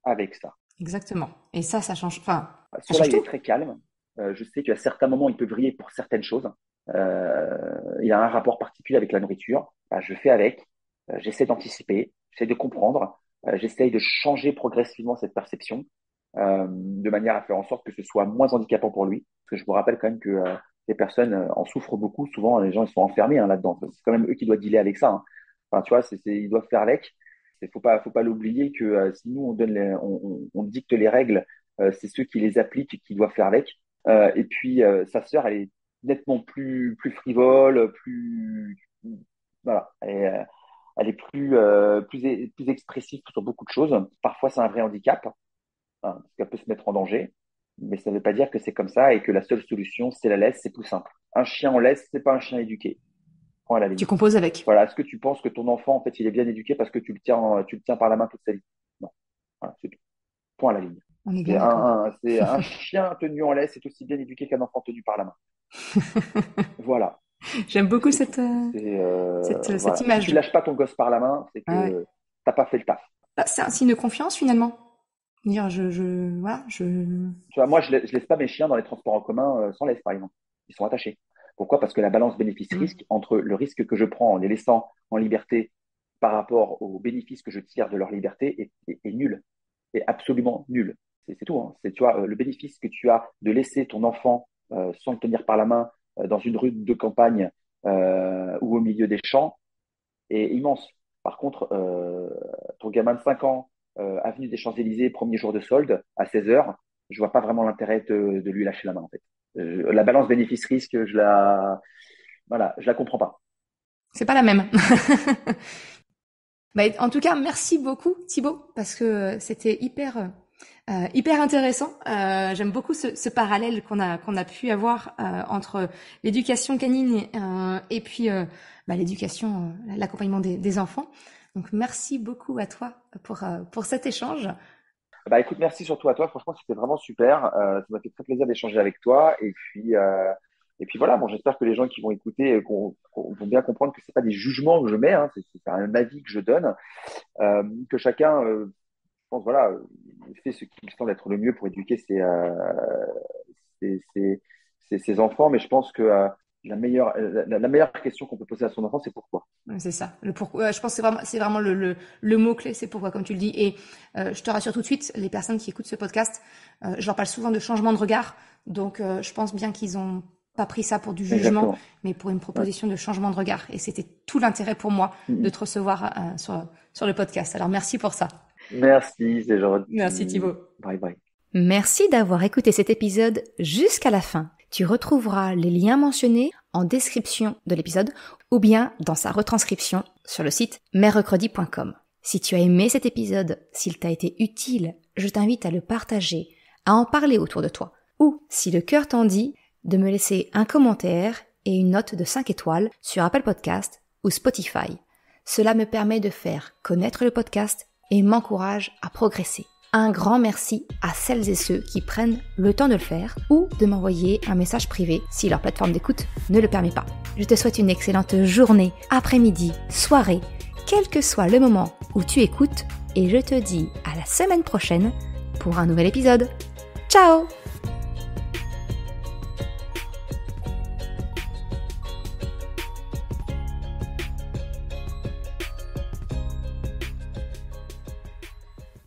avec ça. Exactement. Et ça change, enfin, ça Cela, change il est tout. très calme. Je sais qu'à certains moments, il peut briller pour certaines choses. Il a un rapport particulier avec la nourriture. Bah, je fais avec. J'essaie d'anticiper. J'essaie de comprendre. J'essaie de changer progressivement cette perception de manière à faire en sorte que ce soit moins handicapant pour lui. Parce que je vous rappelle quand même que les personnes en souffrent beaucoup. Souvent, les gens ils sont enfermés hein, là-dedans. C'est quand même eux qui doivent dealer avec ça, hein. Enfin, tu vois, ils doivent faire avec. Faut pas l'oublier que si nous on donne on dicte les règles, c'est ceux qui les appliquent qui doivent faire avec. Et puis sa sœur, elle est nettement plus frivole, plus voilà, elle est plus expressive sur beaucoup de choses. Parfois, c'est un vrai handicap, hein, parce qu'elle peut se mettre en danger, mais ça ne veut pas dire que c'est comme ça et que la seule solution, c'est la laisse, c'est plus simple. un chien en laisse, c'est pas un chien éduqué. Point à la Tu ligne. composes avec. Voilà. Est-ce que tu penses que ton enfant, en fait, il est bien éduqué parce que tu le tiens par la main toute sa vie? Non. Voilà, c'est tout. Point à la ligne. On est bien d'accord. C'est un chien tenu en laisse est aussi bien éduqué qu'un enfant tenu par la main. Voilà. J'aime beaucoup C'est tout. cette Voilà. Si image. tu lâches pas ton gosse par la main, c'est Ah ouais. que t'as pas fait le taf. Bah, c'est un signe de confiance finalement. Dire voilà, Tu vois, moi, je laisse pas mes chiens dans les transports en commun sans laisse, par exemple. Ils sont attachés. Pourquoi? Parce que la balance Mm. bénéfice-risque entre le risque que je prends en les laissant en liberté par rapport aux bénéfices que je tire de leur liberté est nul. Est absolument nul. C'est tout. Hein. Tu vois, le bénéfice que tu as de laisser ton enfant sans le tenir par la main dans une rue de campagne ou au milieu des champs est immense. Par contre, ton gamin de 5 ans, avenue des Champs-Élysées, premier jour de solde, à 16 heures, je vois pas vraiment l'intérêt de lui lâcher la main, en fait. La balance bénéfice-risque, voilà, je la comprends pas. c'est pas la même. Bah, en tout cas, merci beaucoup Thibaut parce que c'était hyper intéressant. J'aime beaucoup ce parallèle qu'on a pu avoir entre l'éducation canine et puis l'éducation, l'accompagnement des enfants. Donc merci beaucoup à toi pour cet échange. Bah écoute, merci surtout à toi. Franchement, c'était vraiment super. Ça m'a fait très plaisir d'échanger avec toi. Et puis voilà. Bon, j'espère que les gens qui vont écouter vont bien comprendre que c'est pas des jugements que je mets. Hein, c'est un avis que je donne. Que chacun, je pense, voilà, fait ce qui me semble être le mieux pour éduquer ses, ses, ses enfants. Mais je pense que la meilleure question qu'on peut poser à son enfant, c'est pourquoi. Ouais, c'est ça. Le pourquoi. Je pense que c'est vraiment le mot clé, c'est pourquoi, comme tu le dis. Et je te rassure tout de suite, les personnes qui écoutent ce podcast, je leur parle souvent de changement de regard. Donc, je pense bien qu'ils ont pas pris ça pour du jugement, Exactement. mais pour une Ouais. proposition de changement de regard. Et c'était tout l'intérêt pour moi de Mhm. te recevoir sur le podcast. Alors, merci pour ça. Merci, c'est Merci gentil. Thibaut. Bye bye. Merci d'avoir écouté cet épisode jusqu'à la fin. Tu retrouveras les liens mentionnés en description de l'épisode ou bien dans sa retranscription sur le site merrecredi.com. Si tu as aimé cet épisode, s'il t'a été utile, je t'invite à le partager, à en parler autour de toi. Ou, si le cœur t'en dit, de me laisser un commentaire et une note de 5 étoiles sur Apple Podcast ou Spotify. Cela me permet de faire connaître le podcast et m'encourage à progresser. Un grand merci à celles et ceux qui prennent le temps de le faire ou de m'envoyer un message privé si leur plateforme d'écoute ne le permet pas. Je te souhaite une excellente journée, après-midi, soirée, quel que soit le moment où tu écoutes et je te dis à la semaine prochaine pour un nouvel épisode. Ciao!